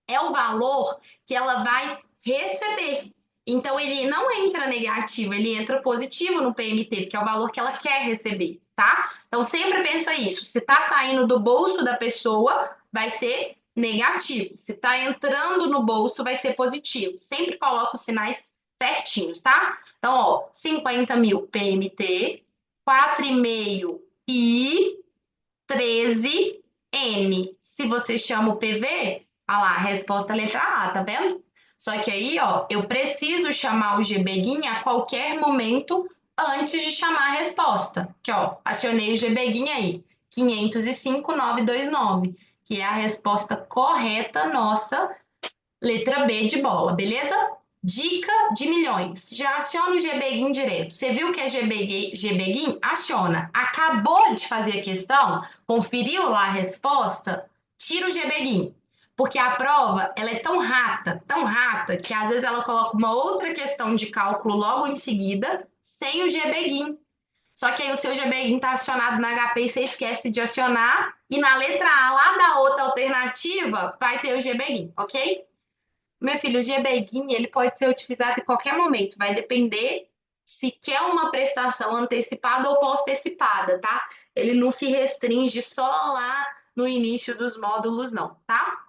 [SPEAKER 1] é o valor que ela vai receber. Então, ele não entra negativo, ele entra positivo no PMT, porque é o valor que ela quer receber, tá? Então sempre pensa isso. Se tá saindo do bolso da pessoa, vai ser negativo. Se tá entrando no bolso, vai ser positivo. Sempre coloca os sinais certinhos, tá? Então, ó, 50 mil PMT, 4,5 I, 13 N. Se você chama o PV, olha lá, resposta letra A, tá vendo? Só que aí, ó, eu preciso chamar o GBGuin a qualquer momento antes de chamar a resposta. Que, ó, acionei o GBGuin aí, 505,929, que é a resposta correta nossa, letra B de bola, beleza? Dica de milhões. Já aciona o GBGuin direto. Você viu que é GBGuin? Aciona. Acabou de fazer a questão, conferiu lá a resposta, tira o GBGuin. Porque a prova, ela é tão rata, que às vezes ela coloca uma outra questão de cálculo logo em seguida, sem o GBGuin. Só que aí o seu GBGuin está acionado na HP e você esquece de acionar, e na letra A, lá da outra alternativa, vai ter o GBGuin, ok? Meu filho, o GBGuin, ele pode ser utilizado em qualquer momento, vai depender se quer uma prestação antecipada ou pós-antecipada, tá? Ele não se restringe só lá no início dos módulos, não, tá?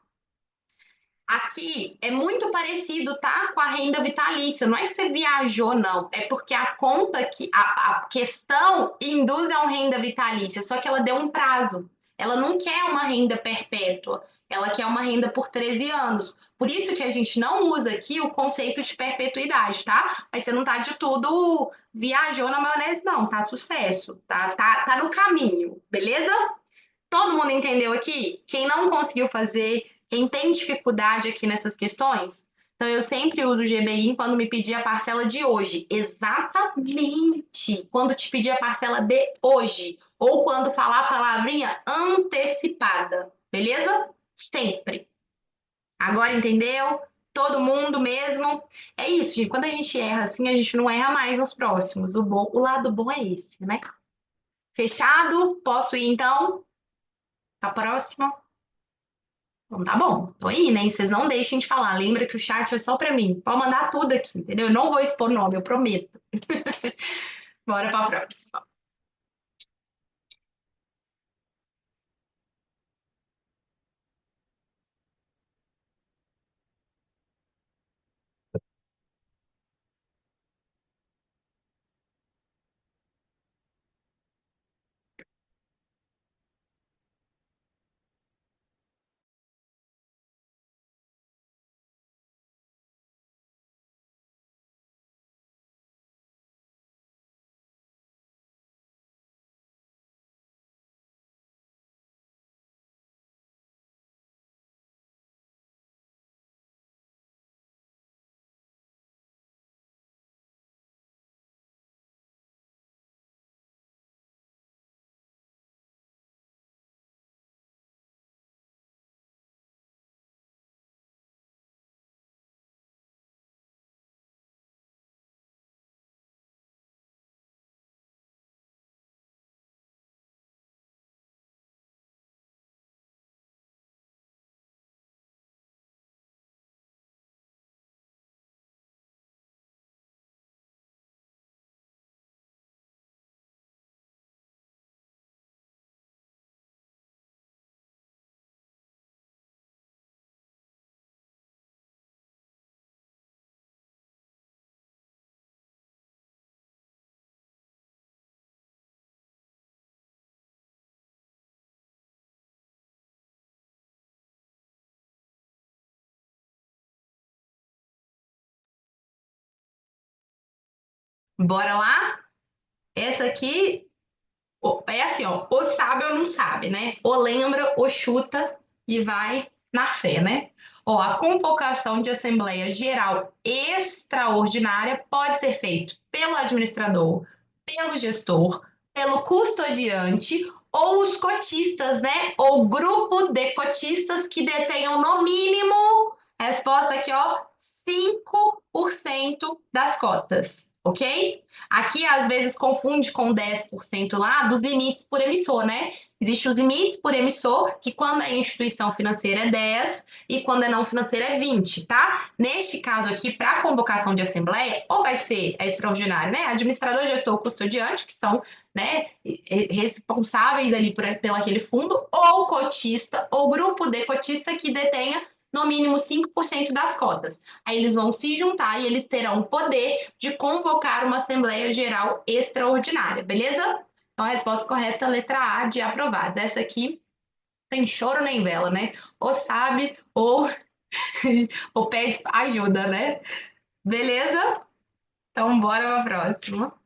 [SPEAKER 1] Aqui é muito parecido, tá? Com a renda vitalícia. Não é que você viajou, não. É porque a conta que a questão induz a uma renda vitalícia, só que ela deu um prazo. Ela não quer uma renda perpétua, ela quer uma renda por 13 anos. Por isso que a gente não usa aqui o conceito de perpetuidade, tá? Mas você não tá de tudo viajou na maionese, não, tá sucesso, tá no caminho, beleza? Todo mundo entendeu aqui? Quem não conseguiu fazer, quem tem dificuldade aqui nessas questões? Então, eu sempre uso o GBI quando me pedir a parcela de hoje. Exatamente! Quando te pedir a parcela de hoje. Ou quando falar a palavrinha antecipada. Beleza? Sempre. Agora entendeu? Todo mundo mesmo. É isso, gente. Quando a gente erra assim, a gente não erra mais nos próximos. O lado bom é esse, né? Fechado? Posso ir então? A próxima? Então tá bom, tô indo, hein? Vocês não deixem de falar. Lembra que o chat é só pra mim. Pode mandar tudo aqui, entendeu? Eu não vou expor nome, eu prometo. Bora pra próxima. Bora lá? Essa aqui é assim, ó. Ou sabe ou não sabe, né? Ou lembra, ou chuta e vai na fé, né? Ó, a convocação de Assembleia Geral Extraordinária pode ser feito pelo administrador, pelo gestor, pelo custodiante ou os cotistas, né? Ou grupo de cotistas que detenham no mínimo, resposta aqui, ó, 5% das cotas, ok? Aqui, às vezes, confunde com 10% lá dos limites por emissor, né? Existem os limites por emissor, que quando é instituição financeira é 10 e quando é não financeira é 20, tá? Neste caso aqui, para convocação de assembleia, ou vai ser extraordinário, né? Administrador, gestor, custodiante, que são, né, responsáveis ali pelo aquele fundo, ou cotista, ou grupo de cotista que detenha no mínimo 5% das cotas. Aí eles vão se juntar e eles terão o poder de convocar uma Assembleia Geral Extraordinária, beleza? Então a resposta correta, letra A, de aprovada. Essa aqui sem choro nem vela, né? Ou sabe, ou, ou pede ajuda, né? Beleza? Então bora para a próxima.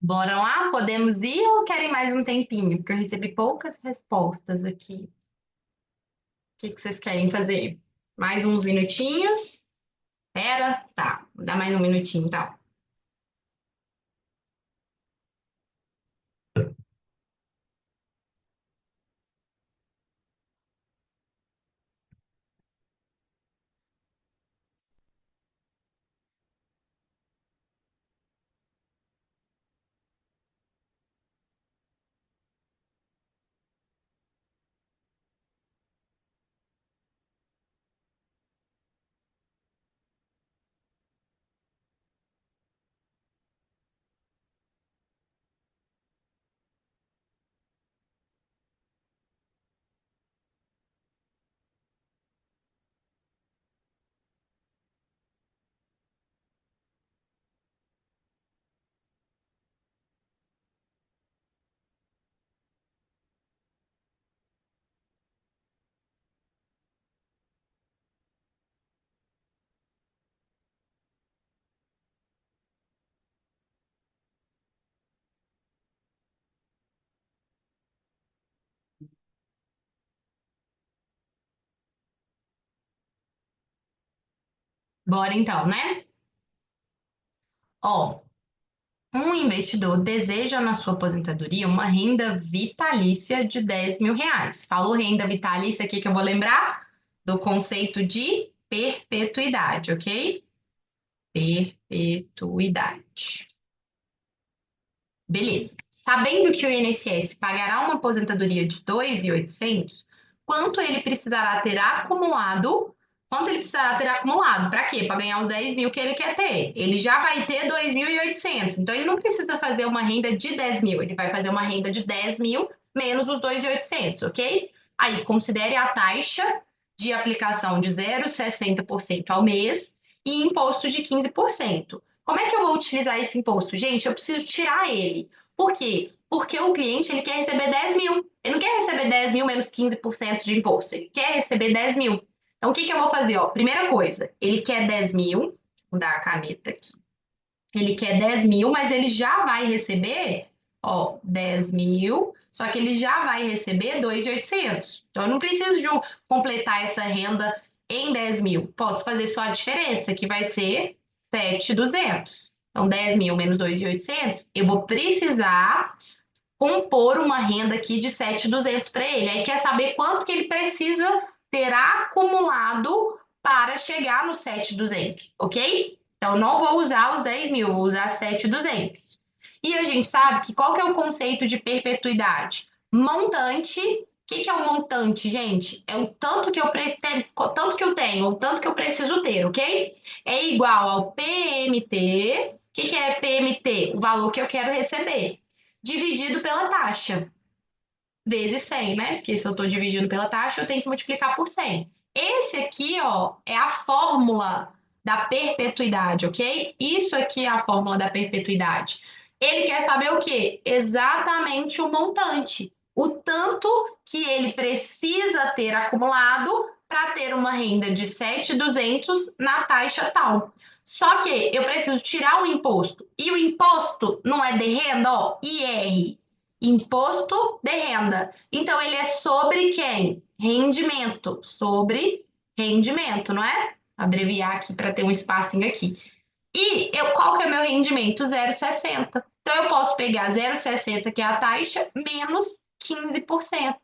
[SPEAKER 1] Bora lá? Podemos ir ou querem mais um tempinho? Porque eu recebi poucas respostas aqui. O que que vocês querem fazer? Mais uns minutinhos? Pera? Tá, dá mais um minutinho, tá? Bora então, né? Ó, um investidor deseja na sua aposentadoria uma renda vitalícia de R$ 10.000. Falou renda vitalícia aqui que eu vou lembrar do conceito de perpetuidade, ok? Perpetuidade. Beleza. Sabendo que o INSS pagará uma aposentadoria de 2.800, quanto ele precisará ter acumulado? Quanto ele precisará ter acumulado? Para quê? Para ganhar os 10.000 que ele quer ter. Ele já vai ter 2.800. Então, ele não precisa fazer uma renda de 10.000. Ele vai fazer uma renda de 10.000 menos os 2.800, ok? Aí, considere a taxa de aplicação de 0,60% ao mês e imposto de 15%. Como é que eu vou utilizar esse imposto? Gente, eu preciso tirar ele. Por quê? Porque o cliente ele quer receber 10.000. Ele não quer receber 10.000 menos 15% de imposto. Ele quer receber 10.000. Então, o que que eu vou fazer? Ó, primeira coisa, ele quer 10.000. Vou mudar a caneta aqui. Ele quer 10.000, mas ele já vai receber, ó, 10.000, só que ele já vai receber 2.800. Então, eu não preciso de completar essa renda em 10.000. Posso fazer só a diferença, que vai ser 7.200. Então, 10.000 menos 2.800, eu vou precisar compor uma renda aqui de 7.200 para ele. Aí quer saber quanto que ele precisa ter acumulado para chegar no 7.200, ok? Então, não vou usar os 10.000, vou usar 7.200. E a gente sabe que qual que é o conceito de perpetuidade? Montante. O que que é o montante, gente? É o tanto que tanto que eu tenho, o tanto que eu preciso ter, ok? É igual ao PMT. O que que é PMT? O valor que eu quero receber dividido pela taxa, vezes 100, né? Porque se eu estou dividindo pela taxa, eu tenho que multiplicar por 100. Esse aqui, ó, é a fórmula da perpetuidade, ok? Isso aqui é a fórmula da perpetuidade. Ele quer saber o quê? Exatamente o montante, o tanto que ele precisa ter acumulado para ter uma renda de 7.200 na taxa tal. Só que eu preciso tirar o imposto. E o imposto não é de renda, ó, IR, imposto de renda. Então ele é sobre quem? Rendimento, sobre rendimento, não é? Abreviar aqui para ter um espacinho aqui. E qual que é o meu rendimento? 0,60. Então eu posso pegar 0,60, que é a taxa, menos 15%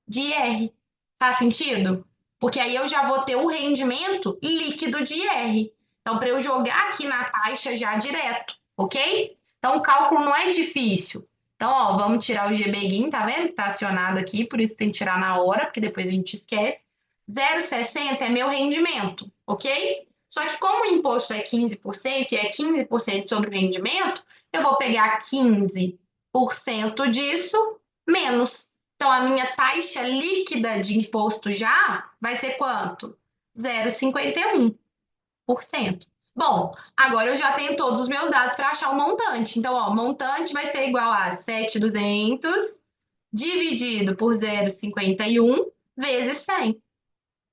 [SPEAKER 1] de IR. Faz sentido? Porque aí eu já vou ter o rendimento líquido de IR. Então, para eu jogar aqui na taxa já direto, ok? Então, o cálculo não é difícil. Então, ó, vamos tirar o GBGIN, tá vendo? Tá acionado aqui, por isso tem que tirar na hora, porque depois a gente esquece. 0,60 é meu rendimento, ok? Só que como o imposto é 15% e é 15% sobre o rendimento, eu vou pegar 15% disso menos. Então, a minha taxa líquida de imposto já vai ser quanto? 0,51%. Bom, agora eu já tenho todos os meus dados para achar o montante. Então, ó, montante vai ser igual a 7.200 dividido por 0,51 vezes 100.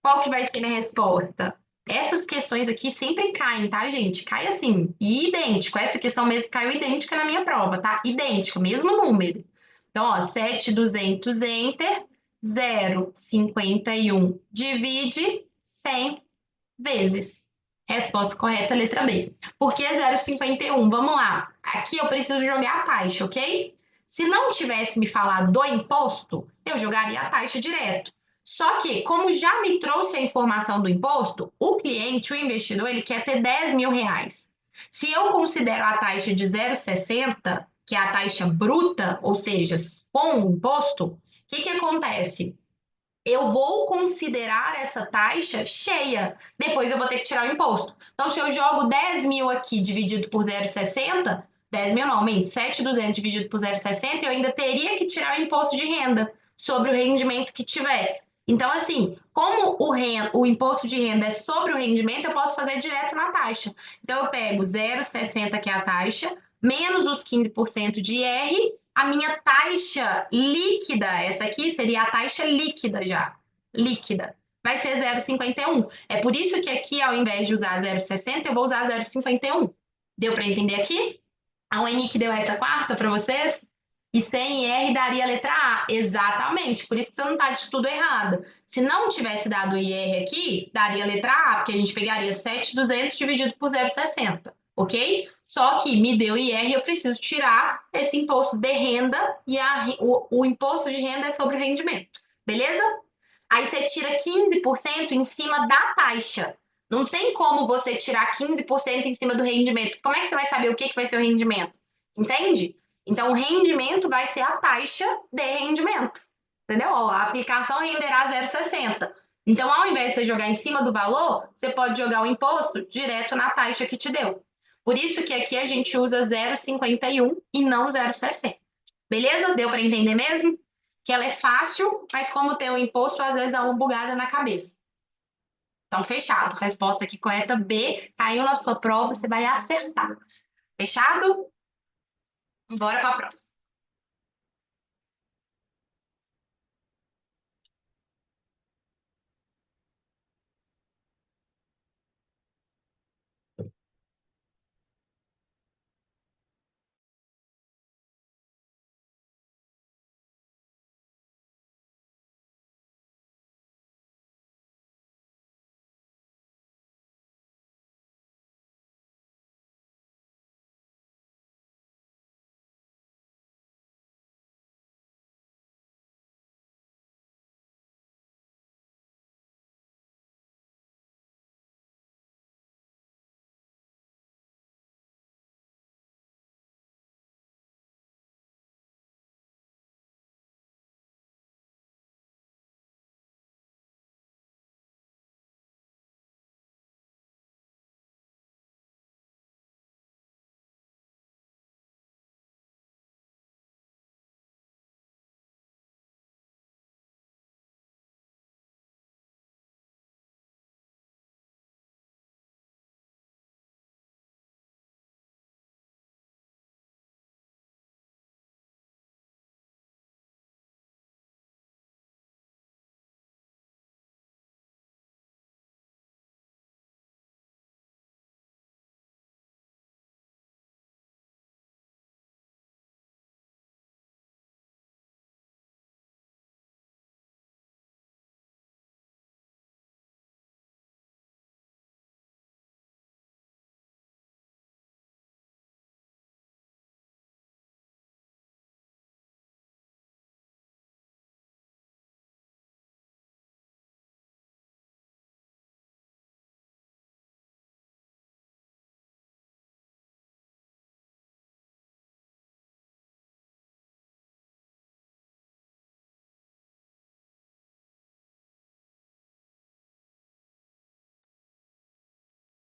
[SPEAKER 1] Qual que vai ser minha resposta? Essas questões aqui sempre caem, tá, gente? Cai assim, idêntico. Essa questão mesmo caiu idêntica na minha prova, tá? Idêntica, mesmo número. Então, ó, 7.200 enter, 0,51 divide 100 vezes. Resposta correta, letra B. Por que 0,51? Vamos lá. Aqui eu preciso jogar a taxa, ok? Se não tivesse me falado do imposto, eu jogaria a taxa direto. Só que, como já me trouxe a informação do imposto, o cliente, o investidor, ele quer ter 10.000 reais. Se eu considero a taxa de 0,60, que é a taxa bruta, ou seja, com o imposto, o que que acontece? Eu vou considerar essa taxa cheia. Depois eu vou ter que tirar o imposto. Então, se eu jogo 10.000 aqui dividido por 0,60, 10.000 não, aumento, 7.200 dividido por 0,60, eu ainda teria que tirar o imposto de renda sobre o rendimento que tiver. Então, assim, como o imposto de renda é sobre o rendimento, eu posso fazer direto na taxa. Então, eu pego 0,60, que é a taxa, menos os 15% de IR, a minha taxa líquida, essa aqui seria a taxa líquida já. Líquida. Vai ser 0,51. É por isso que aqui, ao invés de usar 0,60, eu vou usar 0,51. Deu para entender aqui? A Henrique deu essa quarta para vocês? E sem IR daria a letra A. Exatamente. Por isso que você não está de tudo errado. Se não tivesse dado IR aqui, daria a letra A, porque a gente pegaria 7.200 dividido por 0,60. Ok? Só que me deu IR, eu preciso tirar esse imposto de renda e o imposto de renda é sobre o rendimento. Beleza? Aí você tira 15% em cima da taxa. Não tem como você tirar 15% em cima do rendimento. Como é que você vai saber o que vai ser o rendimento? Entende? Então, o rendimento vai ser a taxa de rendimento. Entendeu? A aplicação renderá 0,60. Então, ao invés de você jogar em cima do valor, você pode jogar o imposto direto na taxa que te deu. Por isso que aqui a gente usa 0,51 e não 0,60. Beleza? Deu para entender mesmo? Que ela é fácil, mas como tem o imposto, às vezes dá uma bugada na cabeça. Então, fechado. Resposta aqui correta B. Caiu na sua prova, você vai acertar. Fechado? Bora para a próxima.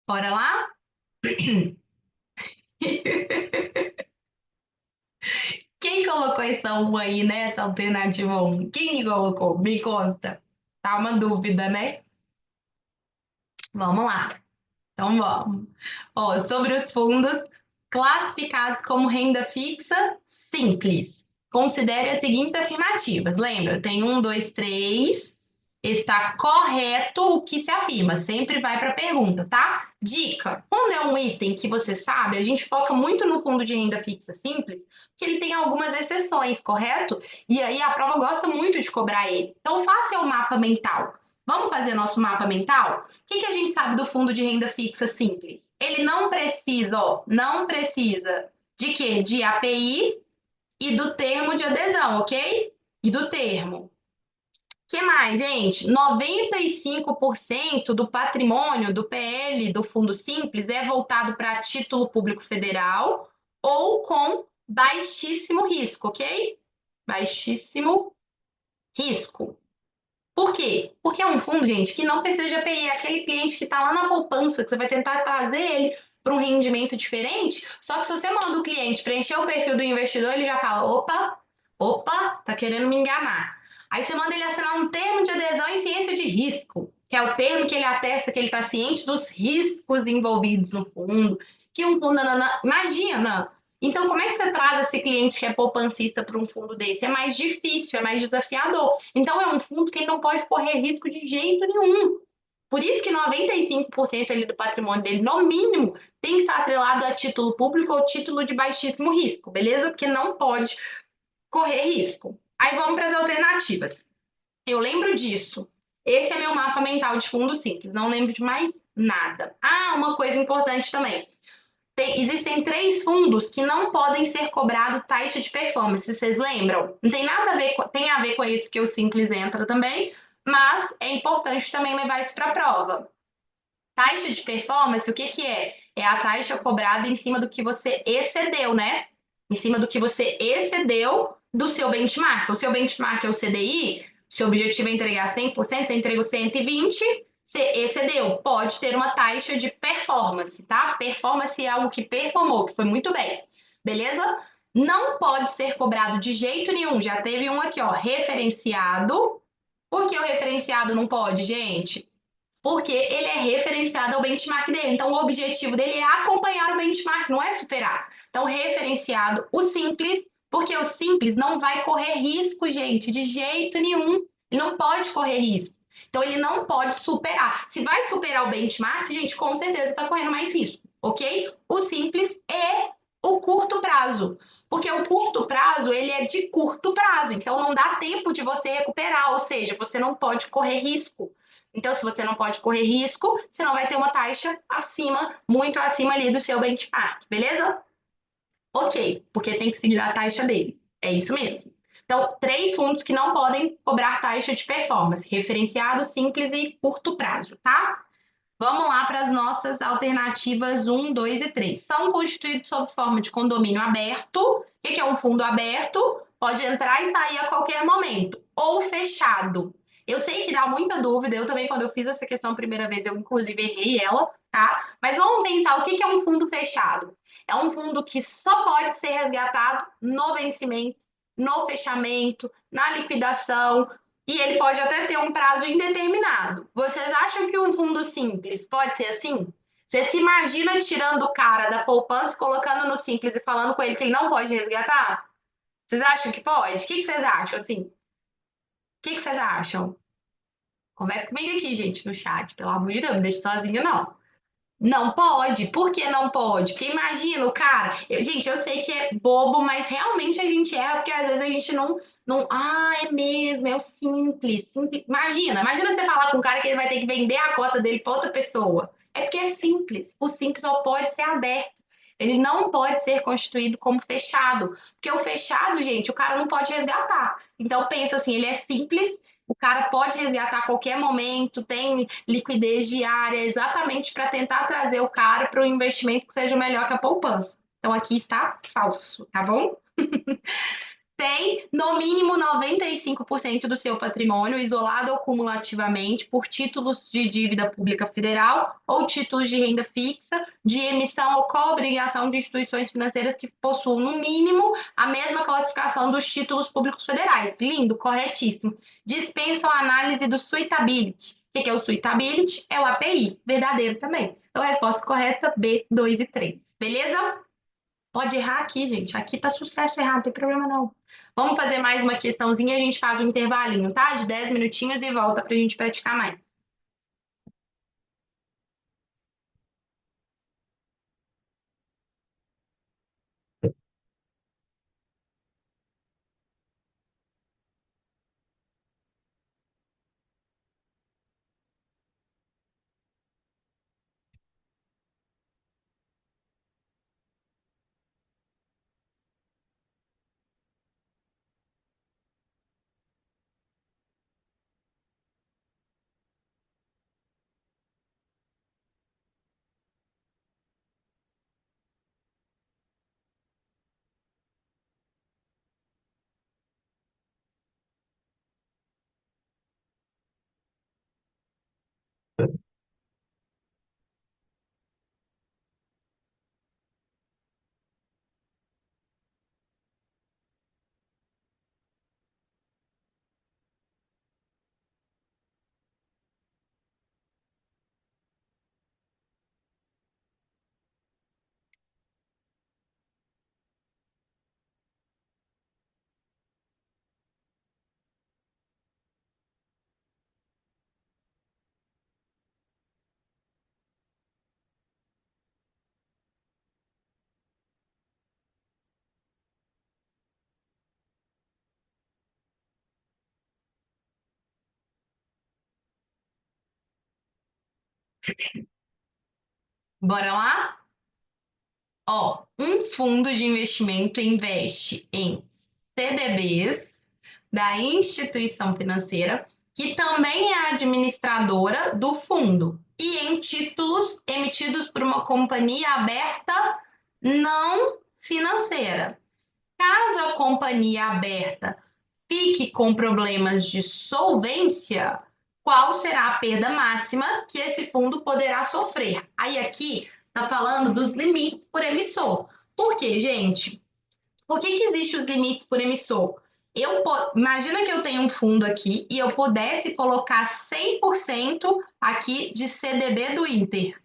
[SPEAKER 1] Bora lá? Quem colocou essa 1 aí, né? Essa alternativa 1? Quem que colocou? Me conta. Tá uma dúvida, né? Vamos lá. Então vamos. Ó, sobre os fundos classificados como renda fixa simples. Considere as seguintes afirmativas. Lembra, tem um, dois, três. Está correto o que se afirma. Sempre vai para a pergunta, tá? Dica: quando é um item que você sabe, a gente foca muito no fundo de renda fixa simples, que ele tem algumas exceções, correto? E aí a prova gosta muito de cobrar ele. Então faça o mapa mental. Vamos fazer nosso mapa mental? O que a gente sabe do fundo de renda fixa simples? Ele não precisa, ó, não precisa de quê? De API e do termo de adesão, ok? E do termo. O que mais, gente? 95% do patrimônio do PL do Fundo Simples é voltado para título público federal ou com baixíssimo risco, ok? Baixíssimo risco. Por quê? Porque é um fundo, gente, que não precisa de API. É aquele cliente que está lá na poupança, que você vai tentar trazer ele para um rendimento diferente. Só que se você manda o cliente preencher o perfil do investidor, ele já fala: opa, opa, tá querendo me enganar. Aí você manda ele assinar um termo de adesão em ciência de risco, que é o termo que ele atesta que ele está ciente dos riscos envolvidos no fundo, que um fundo. Imagina! Então, como é que você traz esse cliente que é poupancista para um fundo desse? É mais difícil, é mais desafiador. Então, é um fundo que ele não pode correr risco de jeito nenhum. Por isso que 95% ali do patrimônio dele, no mínimo, tem que estar atrelado a título público ou título de baixíssimo risco, beleza? Porque não pode. correr risco. Aí vamos para as alternativas. Eu lembro disso. Esse é meu mapa mental de fundo simples, não lembro de mais nada. Ah, uma coisa importante também. Existem três fundos que não podem ser cobrado taxa de performance, vocês lembram? Não tem nada a ver com, tem a ver com isso, porque o Simples entra também, mas é importante também levar isso para a prova. Taxa de performance, o que que é? É a taxa cobrada em cima do que você excedeu, né? Em cima do que você excedeu do seu benchmark. O seu benchmark é o CDI, seu objetivo é entregar 100%, você entregou 120%, você excedeu. Pode ter uma taxa de performance, tá? Performance é algo que performou, que foi muito bem. Beleza? Não pode ser cobrado de jeito nenhum. Já teve um aqui, ó, referenciado. Por que o referenciado não pode, gente? Porque ele é referenciado ao benchmark dele. Então, o objetivo dele é acompanhar o benchmark, não é superar. Então, referenciado o simples, porque o simples não vai correr risco, gente, de jeito nenhum. Ele não pode correr risco. Então, ele não pode superar. Se vai superar o benchmark, gente, com certeza está correndo mais risco, ok? O simples é o curto prazo. Porque o curto prazo, ele é de curto prazo. Então, não dá tempo de você recuperar. Ou seja, você não pode correr risco. Então, se você não pode correr risco, você não vai ter uma taxa acima, muito acima ali do seu benchmark, beleza? Ok, porque tem que seguir a taxa dele. É isso mesmo. Então, três fundos que não podem cobrar taxa de performance: referenciado, simples e curto prazo, tá? Vamos lá para as nossas alternativas um, 2 e 3. São constituídos sob forma de condomínio aberto. O que é um fundo aberto? Pode entrar e sair a qualquer momento. Ou fechado. Eu sei que dá muita dúvida. Eu também, quando eu fiz essa questão a primeira vez, eu inclusive errei ela, tá? Mas vamos pensar o que é um fundo fechado. É um fundo que só pode ser resgatado no vencimento, no fechamento, na liquidação, e ele pode até ter um prazo indeterminado. Vocês acham que um fundo simples pode ser assim? Você se imagina tirando o cara da poupança, colocando no simples e falando com ele que ele não pode resgatar? Vocês acham que pode? O que vocês acham assim? O que vocês acham? Conversa comigo aqui, gente, no chat. Pelo amor de Deus, não deixe sozinho, não. Não pode? Por que não pode? Porque imagina o cara. Gente, eu sei que é bobo, mas realmente a gente erra, porque às vezes a gente não. Ah, é mesmo, é o simples, simples. Imagina você falar com um cara que ele vai ter que vender a cota dele para outra pessoa. É porque é simples. O simples só pode ser aberto. Ele não pode ser constituído como fechado. Porque o fechado, gente, o cara não pode resgatar. Então pensa assim, ele é simples, o cara pode resgatar a qualquer momento, tem liquidez diária, exatamente para tentar trazer o cara para um investimento que seja melhor que a poupança. Então aqui está falso, tá bom? Tem no mínimo 95% do seu patrimônio isolado ou cumulativamente por títulos de dívida pública federal ou títulos de renda fixa, de emissão ou co-obrigação de instituições financeiras que possuam, no mínimo, a mesma classificação dos títulos públicos federais. Lindo, corretíssimo. Dispensam a análise do suitability. O que é o suitability? É o API, verdadeiro também. Então, a resposta correta, B, 2 e 3. Beleza? Pode errar aqui, gente. Aqui tá sucesso errado, não tem problema não. Vamos fazer mais uma questãozinha, a gente faz um intervalinho, tá? De 10 minutinhos e volta pra gente praticar mais. Bora lá? Ó, um fundo de investimento investe em CDBs da instituição financeira, que também é administradora do fundo, e em títulos emitidos por uma companhia aberta não financeira. Caso a companhia aberta fique com problemas de solvência, qual será a perda máxima que esse fundo poderá sofrer? Aí aqui está falando dos limites por emissor. Por quê, gente? Por que existem os limites por emissor? Imagina que eu tenho um fundo aqui e eu pudesse colocar 100% aqui de CDB do Inter.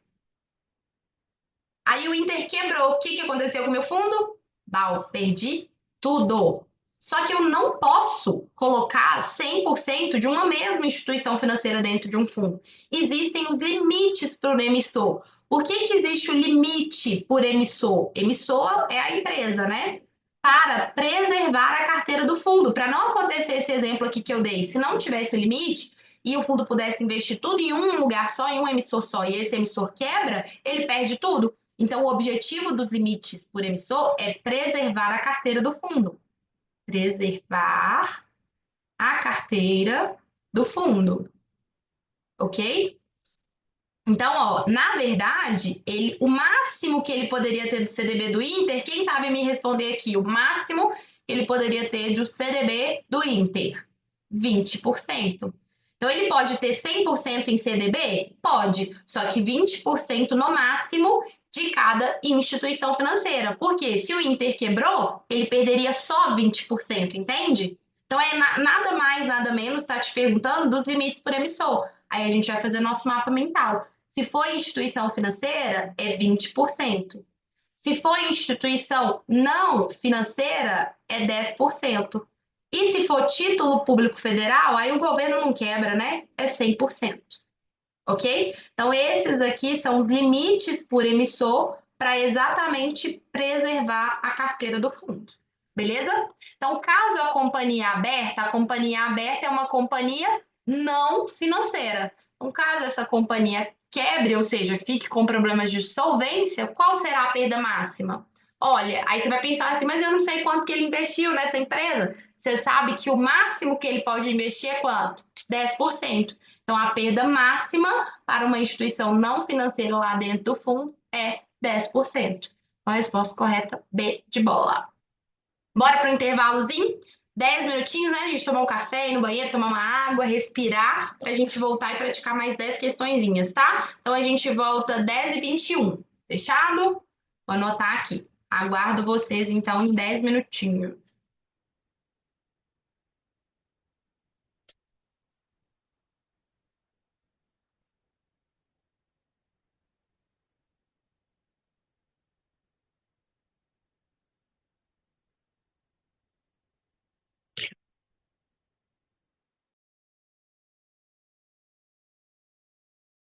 [SPEAKER 1] Aí o Inter quebrou. O que aconteceu com o meu fundo? Bal, perdi tudo. Só que eu não posso colocar 100% de uma mesma instituição financeira dentro de um fundo. Existem os limites para o emissor. Por que existe o limite por emissor? Emissor é a empresa, né? Para preservar a carteira do fundo, para não acontecer esse exemplo aqui que eu dei. Se não tivesse o limite e o fundo pudesse investir tudo em um lugar só, em um emissor só, e esse emissor quebra, ele perde tudo. Então, o objetivo dos limites por emissor é preservar a carteira do fundo. Preservar a carteira do fundo, ok? Então, ó, na verdade, o máximo que ele poderia ter do CDB do Inter, quem sabe me responder aqui, o máximo que ele poderia ter do CDB do Inter? 20%. Então, ele pode ter 100% em CDB? Pode, só que 20% no máximo de cada instituição financeira. Porque se o Inter quebrou, ele perderia só 20%, entende? Então, é nada mais, nada menos, está te perguntando dos limites por emissor. Aí a gente vai fazer nosso mapa mental. Se for instituição financeira, é 20%. Se for instituição não financeira, é 10%. E se for título público federal, aí o governo não quebra, né? É 100%. Ok? Então, esses aqui são os limites por emissor para exatamente preservar a carteira do fundo. Beleza? Então, caso a companhia aberta é uma companhia não financeira. Então, caso essa companhia quebre, ou seja, fique com problemas de solvência, qual será a perda máxima? Olha, aí você vai pensar assim, mas eu não sei quanto que ele investiu nessa empresa. Você sabe que o máximo que ele pode investir é quanto? 10%. Então, a perda máxima para uma instituição não financeira lá dentro do fundo é 10%. Então, a resposta correta, B de bola. Bora para o intervalozinho? 10 minutinhos, né? A gente tomar um café, ir no banheiro, tomar uma água, respirar, para a gente voltar e praticar mais 10 questõezinhas, tá? Então a gente volta 10h21. Fechado? Vou anotar aqui. Aguardo vocês então em 10 minutinhos.